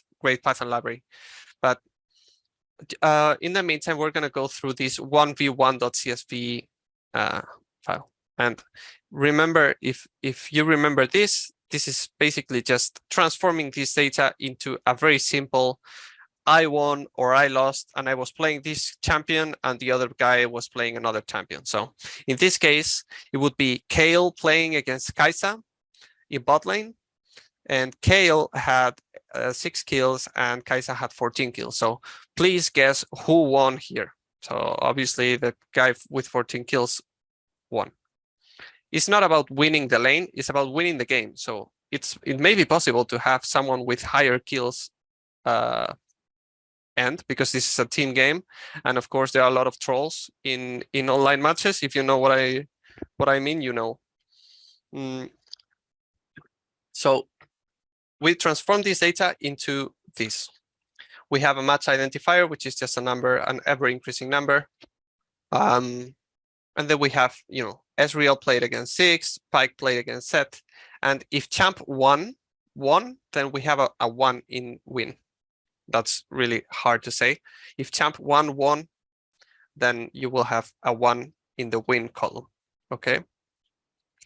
Python library. But in the meantime, we're going to go through this 1v1.csv file. And remember, if you remember this is basically just transforming this data into a very simple I won or I lost, and I was playing this champion and the other guy was playing another champion. So in this case, it would be Kale playing against Kaisa in bot lane, and Kale had 6 kills and Kaisa had 14 kills. So please guess who won here. So obviously the guy with 14 kills won. It's not about winning the lane, it's about winning the game. So it may be possible to have someone with higher kills end, because this is a team game, and of course there are a lot of trolls in online matches. If you know what I mean, you know. So we transform this data into this. We have a match identifier, which is just a number, an ever increasing number, and then we have, you know, Ezreal played against Six, Pike played against Set, and if champ won, then we have a 1 in win. That's really hard to say. If champ 1 won, then you will have a 1 in the win column, okay?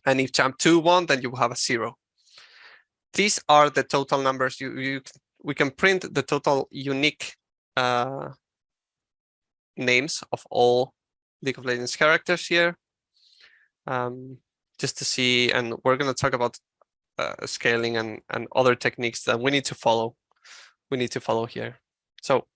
And if champ 2 won, then you will have a 0. These are the total numbers. We can print the total unique names of all League of Legends characters here, just to see, and we're going to talk about scaling and other techniques that we need to follow. Here. So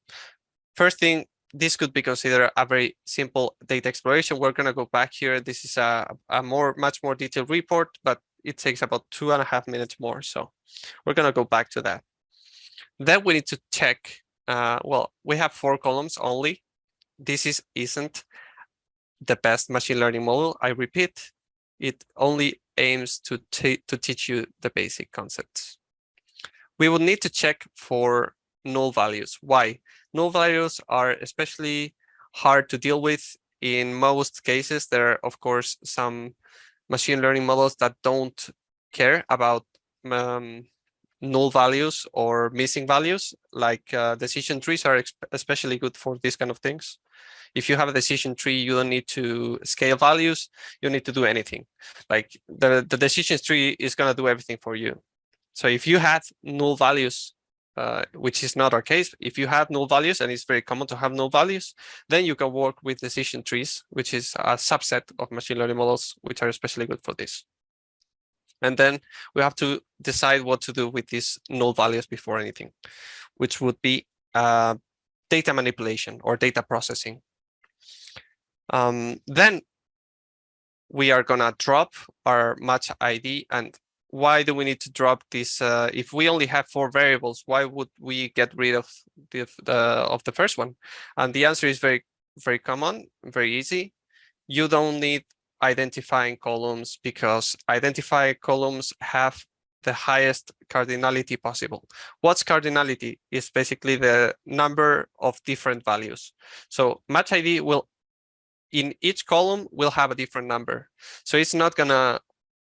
first thing, this could be considered a very simple data exploration. We're going to go back here. This is a much more detailed report, but it takes about 2.5 minutes more. So we're going to go back to that. Then we need to check. Well, we have 4 columns only. This isn't the best machine learning model. I repeat, it only aims to teach you the basic concepts. We will need to check for null values. Why? Null values are especially hard to deal with. In most cases, there are, of course, some machine learning models that don't care about null values or missing values, like decision trees are especially good for these kind of things. If you have a decision tree, you don't need to scale values. You don't need to do anything. Like the decision tree is going to do everything for you. So if you have null values, which is not our case, if you have null values, and it's very common to have null values, then you can work with decision trees, which is a subset of machine learning models, which are especially good for this. And then we have to decide what to do with these null values before anything, which would be data manipulation or data processing. Then we are going to drop our match ID. And why do we need to drop this? If we only have 4 variables, why would we get rid of the first one? And the answer is very, very common, very easy. You don't need identifying columns because identified columns have the highest cardinality possible. What's cardinality? Is basically the number of different values. So match ID will, in each column, will have a different number. So it's not gonna,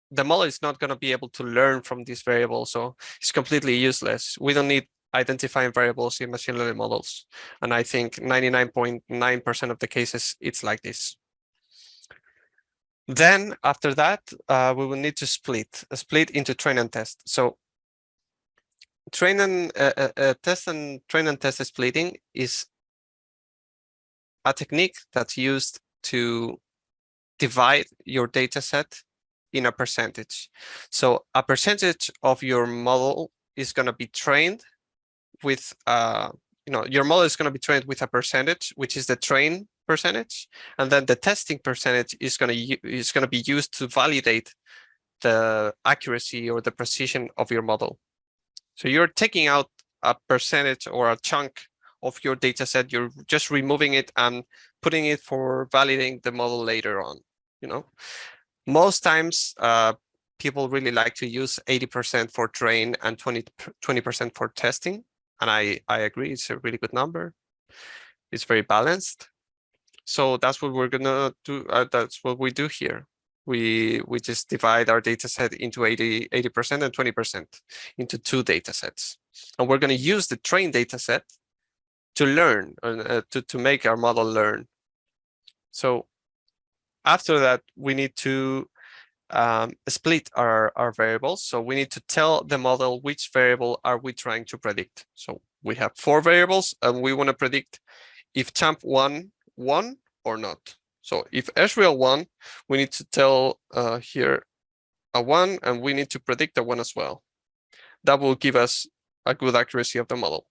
the model is not gonna be able to learn from this variable. So it's completely useless. We don't need identifying variables in machine learning models. And I think 99.9% of the cases, it's like this. Then after that, we will need to split into train and test. So test and train and test splitting is a technique that's used to divide your data set in a percentage. So a percentage of your model is going to be trained with, your model is going to be trained with a percentage, which is the train percentage, and then the testing percentage is going to be used to validate the accuracy or the precision of your model. So you're taking out a percentage or a chunk of your data set, you're just removing it and putting it for validating the model later on. Most times people really like to use 80% for train and 20% for testing. And I agree, it's a really good number. It's very balanced. So that's what we're gonna do. That's what we do here. We just divide our data set into 80% and 20% into two data sets. And we're gonna use the train data set to learn, to make our model learn. So after that, we need to split our variables. So we need to tell the model which variable are we trying to predict. So we have 4 variables and we want to predict if champ1 won or not. So if Israel won, we need to tell here a 1 and we need to predict a 1 as well. That will give us a good accuracy of the model.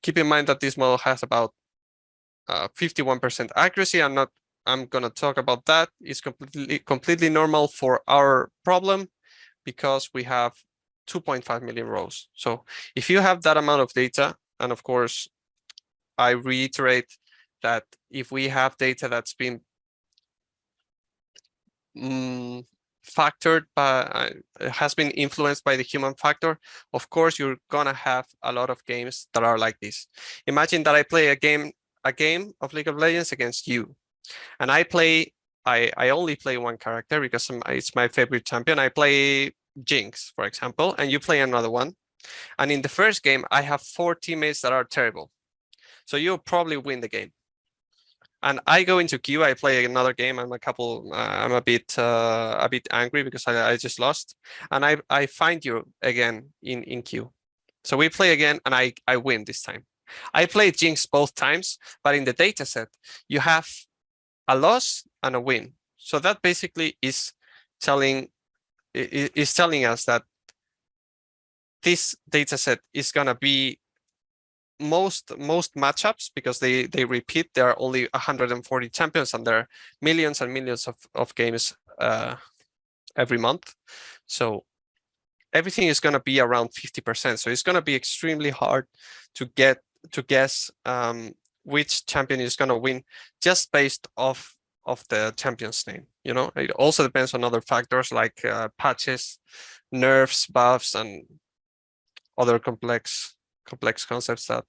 Keep in mind that this model has about 51% accuracy. I'm going to talk about that. It's completely normal for our problem because we have 2.5 million rows. So if you have that amount of data, and of course, I reiterate that if we have data that's been factored by, has been influenced by the human factor, of course, you're going to have a lot of games that are like this. Imagine that I play a game of League of Legends against you. And I only play one character because it's my favorite champion. I play Jinx, for example, and you play another one. And in the first game, I have 4 teammates that are terrible. So you'll probably win the game. And I go into queue, I play another game. I'm a bit angry because I just lost. And I find you again in queue. So we play again and I win this time. I played Jinx both times, but in the data set, you have a loss and a win. So that basically is telling us that this data set is going to be most matchups because they repeat. There are only 140 champions and there are millions and millions of games every month. So everything is going to be around 50%. So it's going to be extremely hard to guess which champion is going to win just based off of the champion's name. It also depends on other factors like patches, nerfs, buffs, and other complex concepts that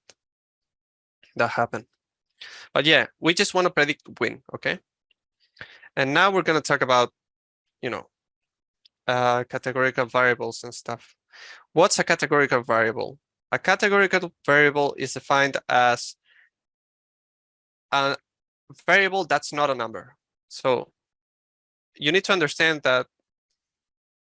happen. But yeah, we just want to predict win, okay? And now we're going to talk about, categorical variables and stuff. What's a categorical variable? A categorical variable is defined as a variable that's not a number. So you need to understand that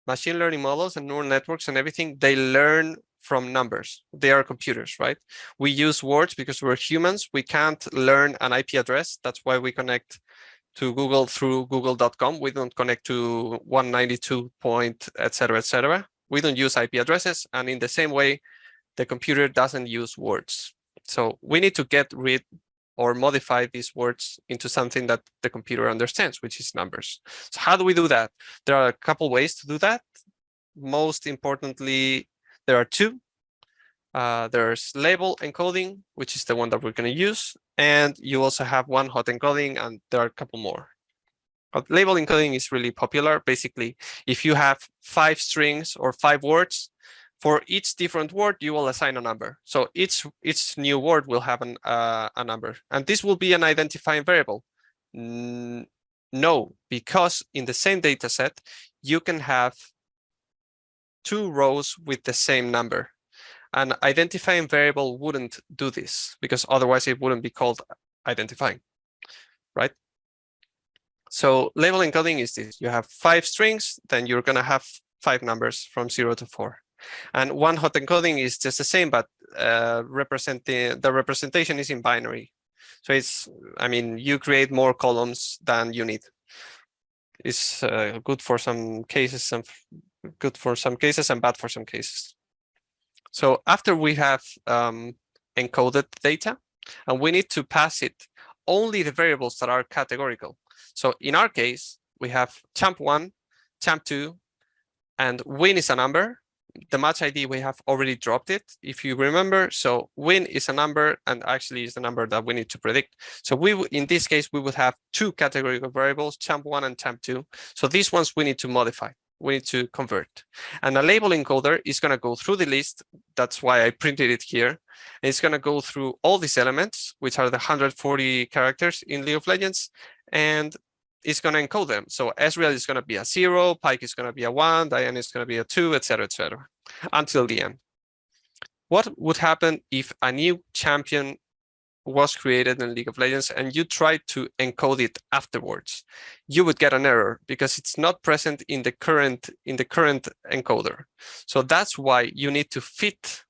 machine learning models and neural networks and everything, they learn from numbers. They are computers, right? We use words because we're humans. We can't learn an IP address. That's why we connect to Google through google.com. We don't connect to 192 point, et cetera. We don't use IP addresses. And in the same way, the computer doesn't use words. So we need to get rid or modify these words into something that the computer understands, which is numbers. So how do we do that? There are a couple ways to do that. Most importantly, there are 2. There's label encoding, which is the one that we're going to use. And you also have one hot encoding, and there are a couple more. Label encoding is really popular. Basically, if you have 5 strings or 5 words, for each different word, you will assign a number. So each new word will have a number. And this will be an identifying variable. No, because in the same data set, you can have 2 rows with the same number. An identifying variable wouldn't do this because otherwise it wouldn't be called identifying, right? So label encoding is this. You have 5 strings, then you're going to have 5 numbers from 0 to 4. And one hot encoding is just the same, but the representation is in binary. So it's, I mean, you create more columns than you need. It's good for some cases, and good for some cases and bad for some cases. So after we have encoded data, and we need to pass it only the variables that are categorical. So in our case, we have champ1, champ2, and win is a number. The match ID, we have already dropped it, if you remember. So win is a number, and actually is the number that we need to predict. So in this case, we would have 2 categorical variables, champ1 and champ2. So these ones we need to modify. We need to convert. And a label encoder is going to go through the list. That's why I printed it here. It's going to go through all these elements, which are the 140 characters in League of Legends, and it's going to encode them. So Ezreal is going to be a 0, Pyke is going to be a 1, Diana is going to be a 2, etc., until the end. What would happen if a new champion was created in League of Legends and you tried to encode it afterwards? You would get an error because it's not present in the current encoder. So that's why you need to fit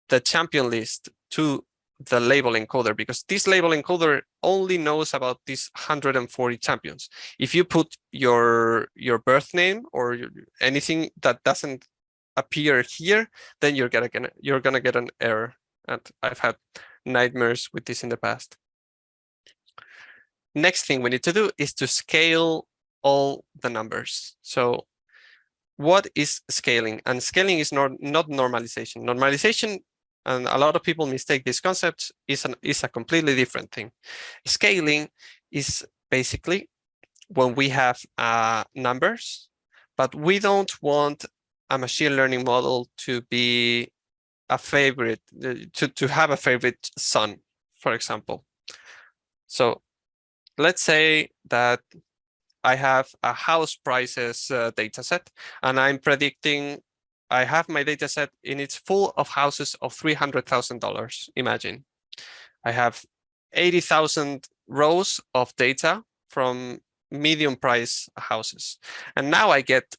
the champion list to the label encoder, because this label encoder only knows about these 140 champions. If you put your birth name or anything that doesn't appear here, then you're gonna get an error. And I've had nightmares with this in the past. Next thing we need to do is to scale all the numbers. So what is scaling? And scaling is not normalization. Normalization, and a lot of people mistake these concepts, is a completely different thing. Scaling is basically when we have numbers, but we don't want a machine learning model to be a favorite, to have a favorite son, for example. So let's say that I have a house prices data set, and I'm predicting, I have my data set and it's full of houses of $300,000. Imagine I have 80,000 rows of data from medium price houses. And now I get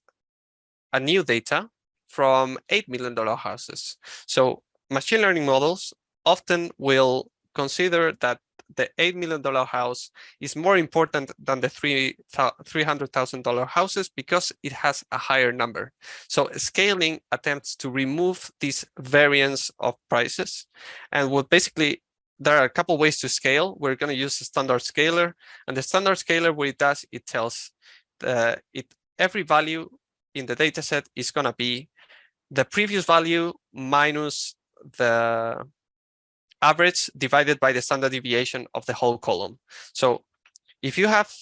a new data from $8 million houses. So machine learning models often will consider that the $8 million house is more important than the $300,000 houses because it has a higher number. So scaling attempts to remove this variance of prices. And what basically, there are a couple ways to scale. We're going to use a standard scaler. And the standard scaler, what it does, it tells every value in the data set is going to be the previous value minus the average divided by the standard deviation of the whole column. So if you have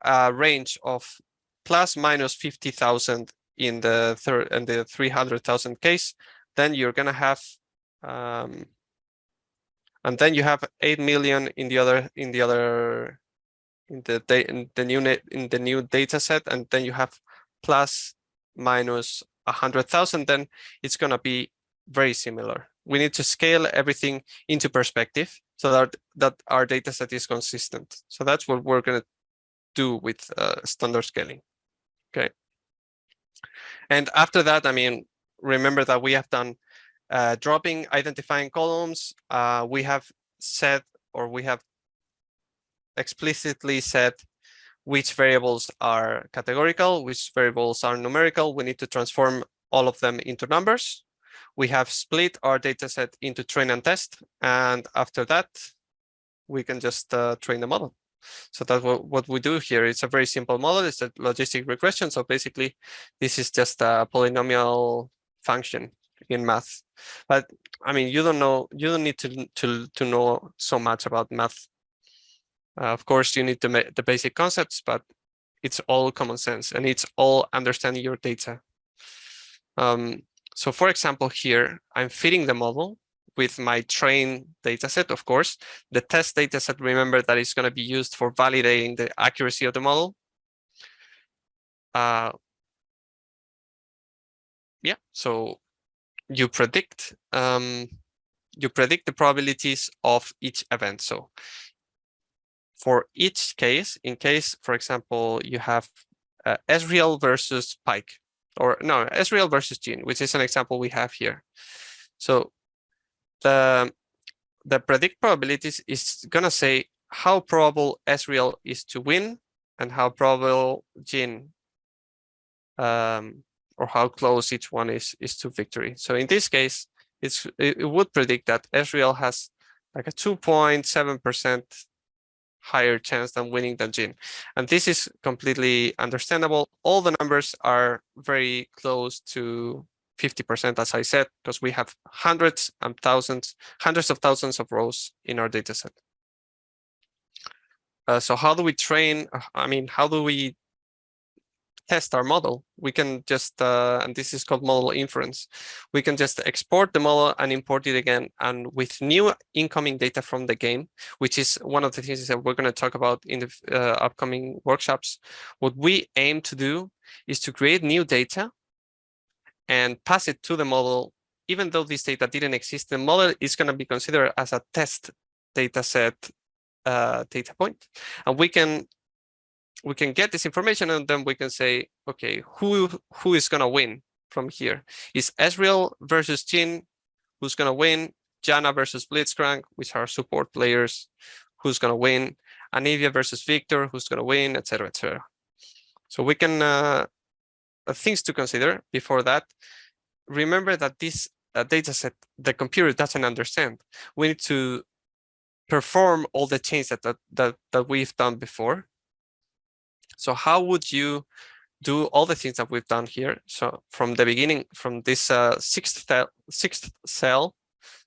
a range of plus minus 50,000 in the 300,000 case, then you're going to have and then you have 8 million in the new data set, and then you have plus minus 100,000, then it's going to be very similar. We need to scale everything into perspective so that our data set is consistent. So that's what we're going to do with standard scaling. Okay. And after that, I mean, remember that we have done dropping, identifying columns. We have said, or we have explicitly said which variables are categorical, which variables are numerical. We need to transform all of them into numbers. We have split our data set into train and test. And after that, we can just train the model. So that's what we do here. It's a very simple model. It's a logistic regression. So basically, this is just a polynomial function in math. But I mean, you don't need to know so much about math. Of course, you need the basic concepts, but it's all common sense and it's all understanding your data. So for example, here, I'm fitting the model with my train dataset, of course. The test dataset, remember that is going to be used for validating the accuracy of the model. Yeah, so you predict the probabilities of each event. So for each case, in case, for example, you have Ezreal versus Pike, or no, Ezreal versus Jhin, which is an example we have here. So the predict probabilities is gonna say how probable Ezreal is to win and how probable Jhin, or how close each one is to victory. So in this case, it would predict that Ezreal has like a 2.7% higher chance than winning than Jhin. And this is completely understandable. All the numbers are very close to 50%, as I said, because we have hundreds of thousands of rows in our data set. So how do we train? How do we test our model? We can just, and this is called model inference. We can just export the model and import it again. And with new incoming data from the game, which is one of the things that we're going to talk about in the upcoming workshops, what we aim to do is to create new data and pass it to the model. Even though this data didn't exist, the model is going to be considered as a test data set data point. And we can get this information and then we can say, okay, who is going to win from here? Is Ezreal versus Jhin, who's going to win? Janna versus Blitzcrank, which are support players, who's going to win? Anivia versus Victor, who's going to win, etc., etc. So we can, things to consider before that. Remember that this data set, the computer doesn't understand. We need to perform all the changes that we've done before. So how would you do all the things that we've done here? So from the beginning, from this sixth cell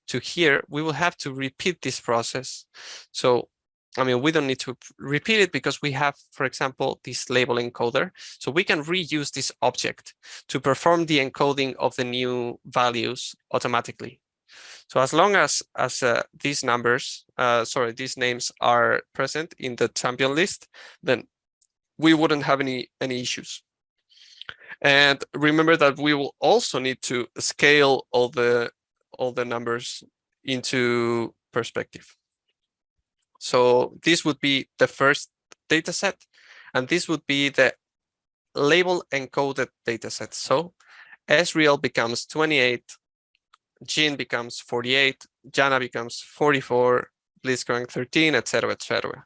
to here, we will have to repeat this process. So, we don't need to repeat it because we have, for example, this label encoder. So we can reuse this object to perform the encoding of the new values automatically. So as long as these names are present in the champion list, then we wouldn't have any issues. And remember that we will also need to scale all the numbers into perspective. So this would be the first data set, and this would be the label encoded data set. So Ezreal becomes 28, Jhin becomes 48, Janna becomes 44, Blitzcrank 13, etc., etc.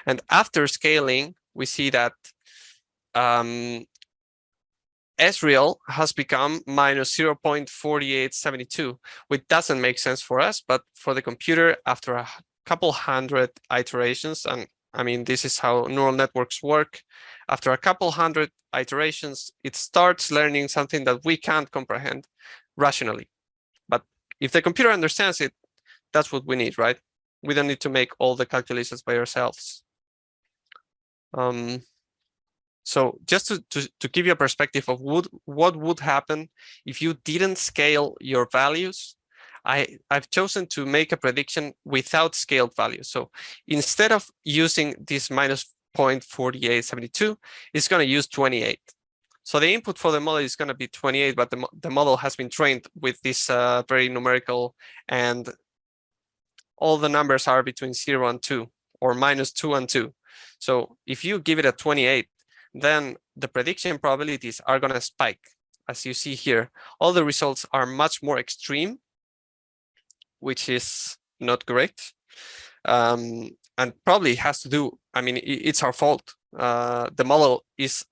And after scaling, we see that Ezreal has become minus 0.4872, which doesn't make sense for us, but for the computer, after a couple hundred iterations, and this is how neural networks work, after a couple hundred iterations, it starts learning something that we can't comprehend rationally. But if the computer understands it, that's what we need, right? We don't need to make all the calculations by ourselves. So just to give you a perspective of what would happen if you didn't scale your values, I've chosen to make a prediction without scaled values. So instead of using this minus 0.4872, it's going to use 28. So the input for the model is going to be 28, but the model has been trained with this very numerical, and all the numbers are between 0 and 2, or minus 2 and 2. So if you give it a 28, then the prediction probabilities are going to spike. As you see here, all the results are much more extreme, which is not great. And probably has to do, it's our fault. The model is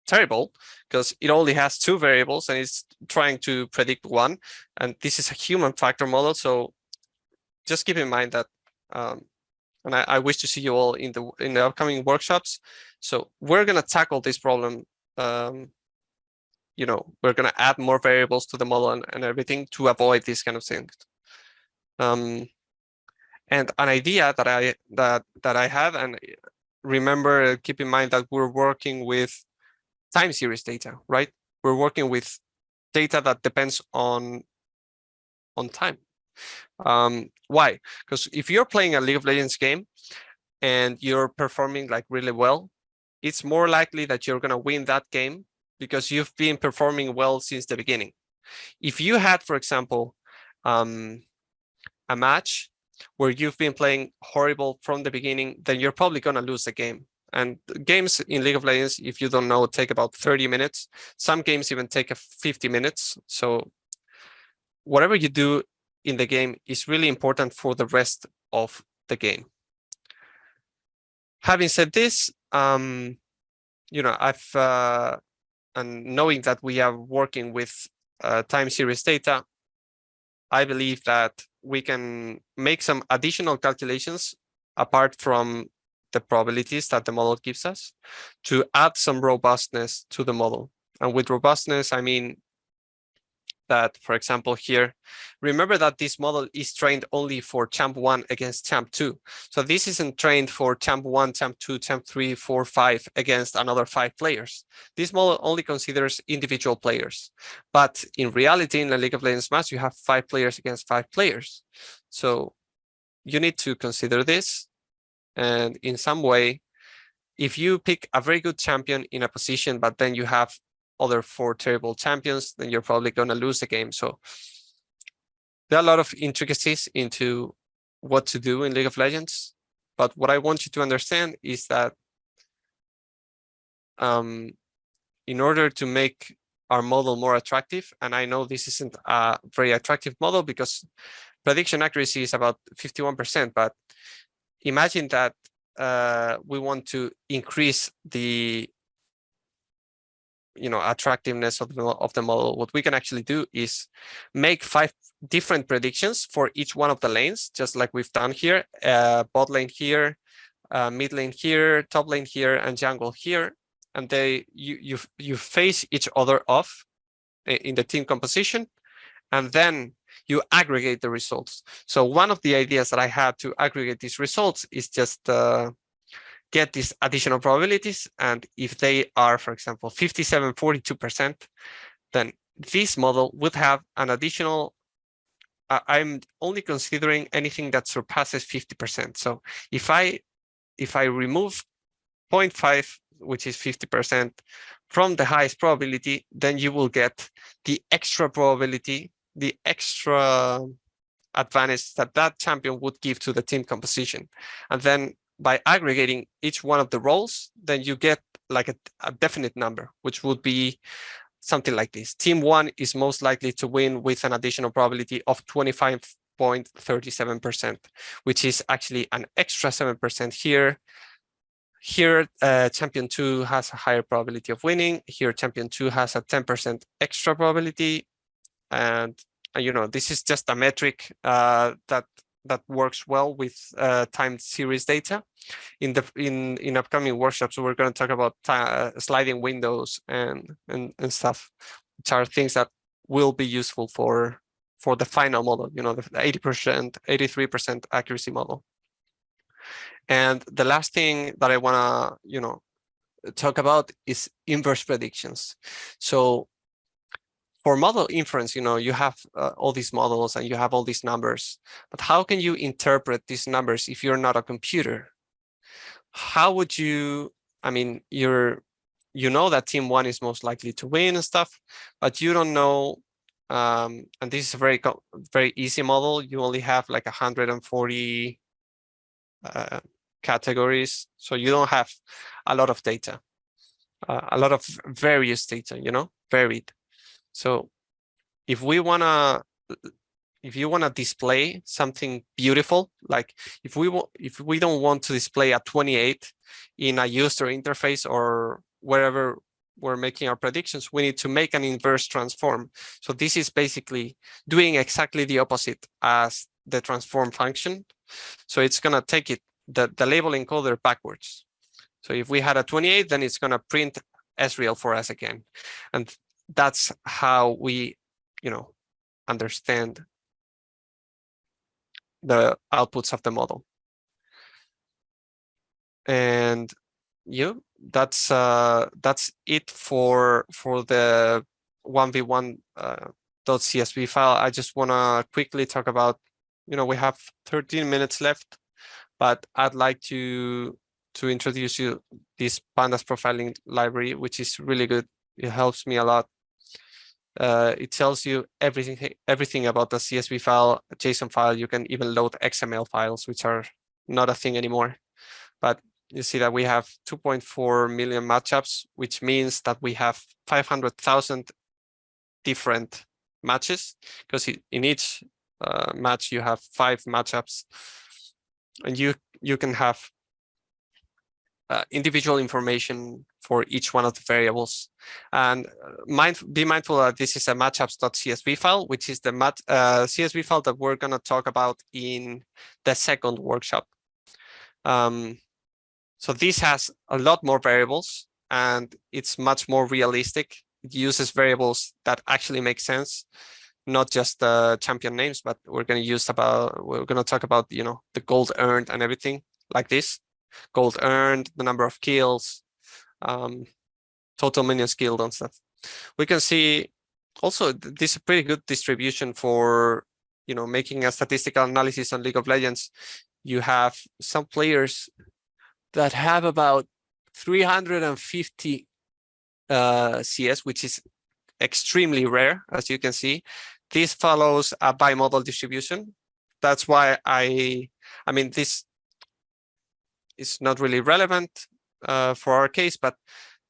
terrible because it only has 2 variables and it's trying to predict 1. And this is a human factor model. So just keep in mind that, and I wish to see you all in the upcoming workshops. So we're going to tackle this problem. We're going to add more variables to the model and everything to avoid these kind of things. And an idea that I had, and remember, keep in mind that we're working with time series data, right? We're working with data that depends on time. Why? Because if you're playing a League of Legends game and you're performing like really well, it's more likely that you're gonna win that game because you've been performing well since the beginning. If you had, for example, a match where you've been playing horrible from the beginning, then you're probably going to lose the game. And games in League of Legends, if you don't know, take about 30 minutes. Some games even take 50 minutes. So whatever you do in the game is really important for the rest of the game. Having said this, and knowing that we are working with time series data, I believe that we can make some additional calculations apart from the probabilities that the model gives us to add some robustness to the model. And with robustness, I mean that, for example, here, remember that this model is trained only for champ 1 against champ 2. So this isn't trained for champ 1, champ 2, champ 3, 4, 5 against another 5 players. This model only considers individual players. But in reality, in the League of Legends match, you have 5 players against 5 players. So you need to consider this. And in some way, if you pick a very good champion in a position, but then you have other 4 terrible champions, then you're probably going to lose the game. So there are a lot of intricacies into what to do in League of Legends. But what I want you to understand is that in order to make our model more attractive, and I know this isn't a very attractive model because prediction accuracy is about 51%, but imagine that we want to increase the attractiveness of the model. What we can actually do is make 5 different predictions for each one of the lanes, just like we've done here. Bot lane here, mid lane here, top lane here, and jungle here. And you face each other off in the team composition, and then you aggregate the results. So one of the ideas that I had to aggregate these results is just get these additional probabilities. And if they are, for example, 57, 42%, then this model would have an additional, I'm only considering anything that surpasses 50%. So if I remove 0.5, which is 50%, from the highest probability, then you will get the extra probability, the extra advantage that champion would give to the team composition. And then by aggregating each one of the roles, then you get like a definite number, which would be something like this. Team 1 is most likely to win with an additional probability of 25.37%, which is actually an extra 7% here. Here, champion 2 has a higher probability of winning. Here, champion 2 has a 10% extra probability. And this is just a metric that works well with time series data. In upcoming workshops, we're going to talk about sliding windows and stuff, which are things that will be useful for the final model, the 80%, 83% accuracy model. And the last thing that I want to talk about is inverse predictions. So for model inference, you have all these models and you have all these numbers, but how can you interpret these numbers if you're not a computer? How would you, you know that team 1 is most likely to win and stuff, but you don't know, and this is a very easy model. You only have like 140 categories, so you don't have a lot of data, a lot of various data, varied. So if you want to display something beautiful, like if we don't want to display a 28 in a user interface or wherever we're making our predictions, we need to make an inverse transform. So this is basically doing exactly the opposite as the transform function. So it's going to take the label encoder backwards. So if we had a 28, then it's going to print Ezreal for us again. And that's how we, understand the outputs of the model. And that's it for the 1v1 .csv file. I just want to quickly talk about, we have 13 minutes left, but I'd like to introduce you this Pandas profiling library, which is really good. It helps me a lot. It tells you everything about the CSV file, JSON file. You can even load XML files, which are not a thing anymore. But you see that we have 2.4 million matchups, which means that we have 500,000 different matches, because in each match you have 5 matchups, and you can have individual information for each one of the variables. And be mindful that this is a matchups.csv file, which is the CSV file that we're going to talk about in the second workshop. So this has a lot more variables, and it's much more realistic. It uses variables that actually make sense, not just the champion names, but we're going to talk about, the gold earned and everything like this. Gold earned, the number of kills, total minions killed and stuff. We can see also this is a pretty good distribution for, making a statistical analysis on League of Legends. You have some players that have about 350 CS, which is extremely rare, as you can see. This follows a bimodal distribution. That's why I mean, this is not really relevant for our case, but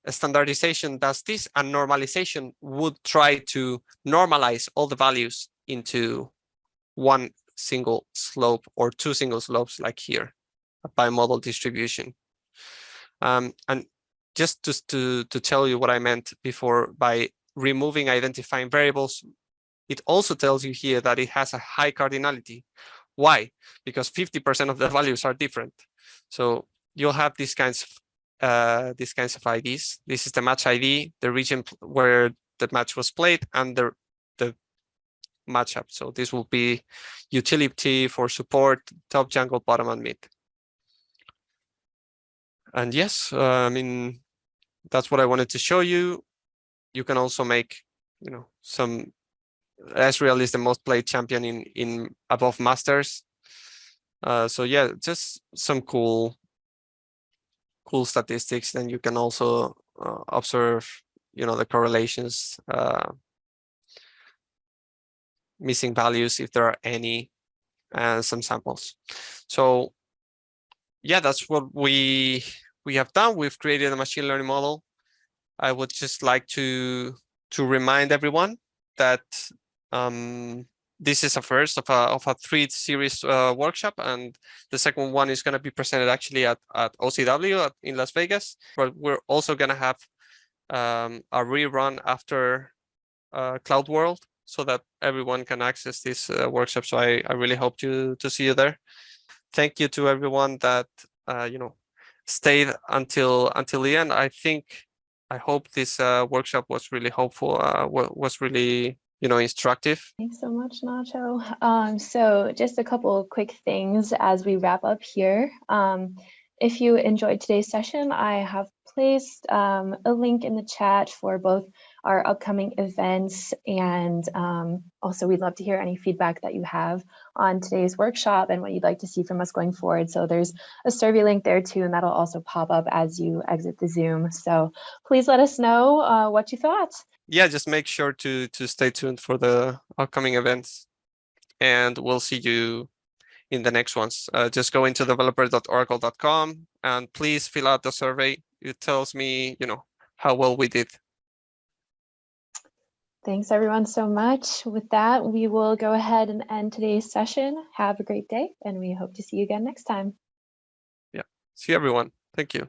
standardization does this, and normalization would try to normalize all the values into one single slope or 2 single slopes, like here, a bimodal distribution. And just to tell you what I meant before, by removing identifying variables, it also tells you here that it has a high cardinality. Why? Because 50% of the values are different. So you'll have these kinds of IDs. This is the match ID, the region where the match was played, and the matchup. So this will be utility for support, top, jungle, bottom, and mid. And yes, I mean, that's what I wanted to show you. You can also make, some. Ezreal is the most played champion in above masters. So yeah, just some cool statistics. Then you can also observe, the correlations, missing values if there are any, and some samples. So yeah, that's what we have done. We've created a machine learning model. I would just like to remind everyone that this is a first of a 3 series workshop, and the second one is going to be presented actually at OCW in Las Vegas. But we're also going to have a rerun after Cloud World, so that everyone can access this workshop. So I really hope to see you there. Thank you to everyone that stayed until the end. I hope this workshop was really helpful. Was really instructive. Thanks so much, Nacho. So just a couple of quick things as we wrap up here. If you enjoyed today's session, I have placed a link in the chat for both our upcoming events, and also we'd love to hear any feedback that you have on today's workshop and what you'd like to see from us going forward. So there's a survey link there too, and that'll also pop up as you exit the Zoom. So please let us know what you thought. Yeah, just make sure to stay tuned for the upcoming events, and we'll see you in the next ones. Just go into developer.oracle.com and please fill out the survey. It tells me, how well we did. Thanks everyone so much. With that, we will go ahead and end today's session. Have a great day, and we hope to see you again next time. Yeah, see everyone. Thank you.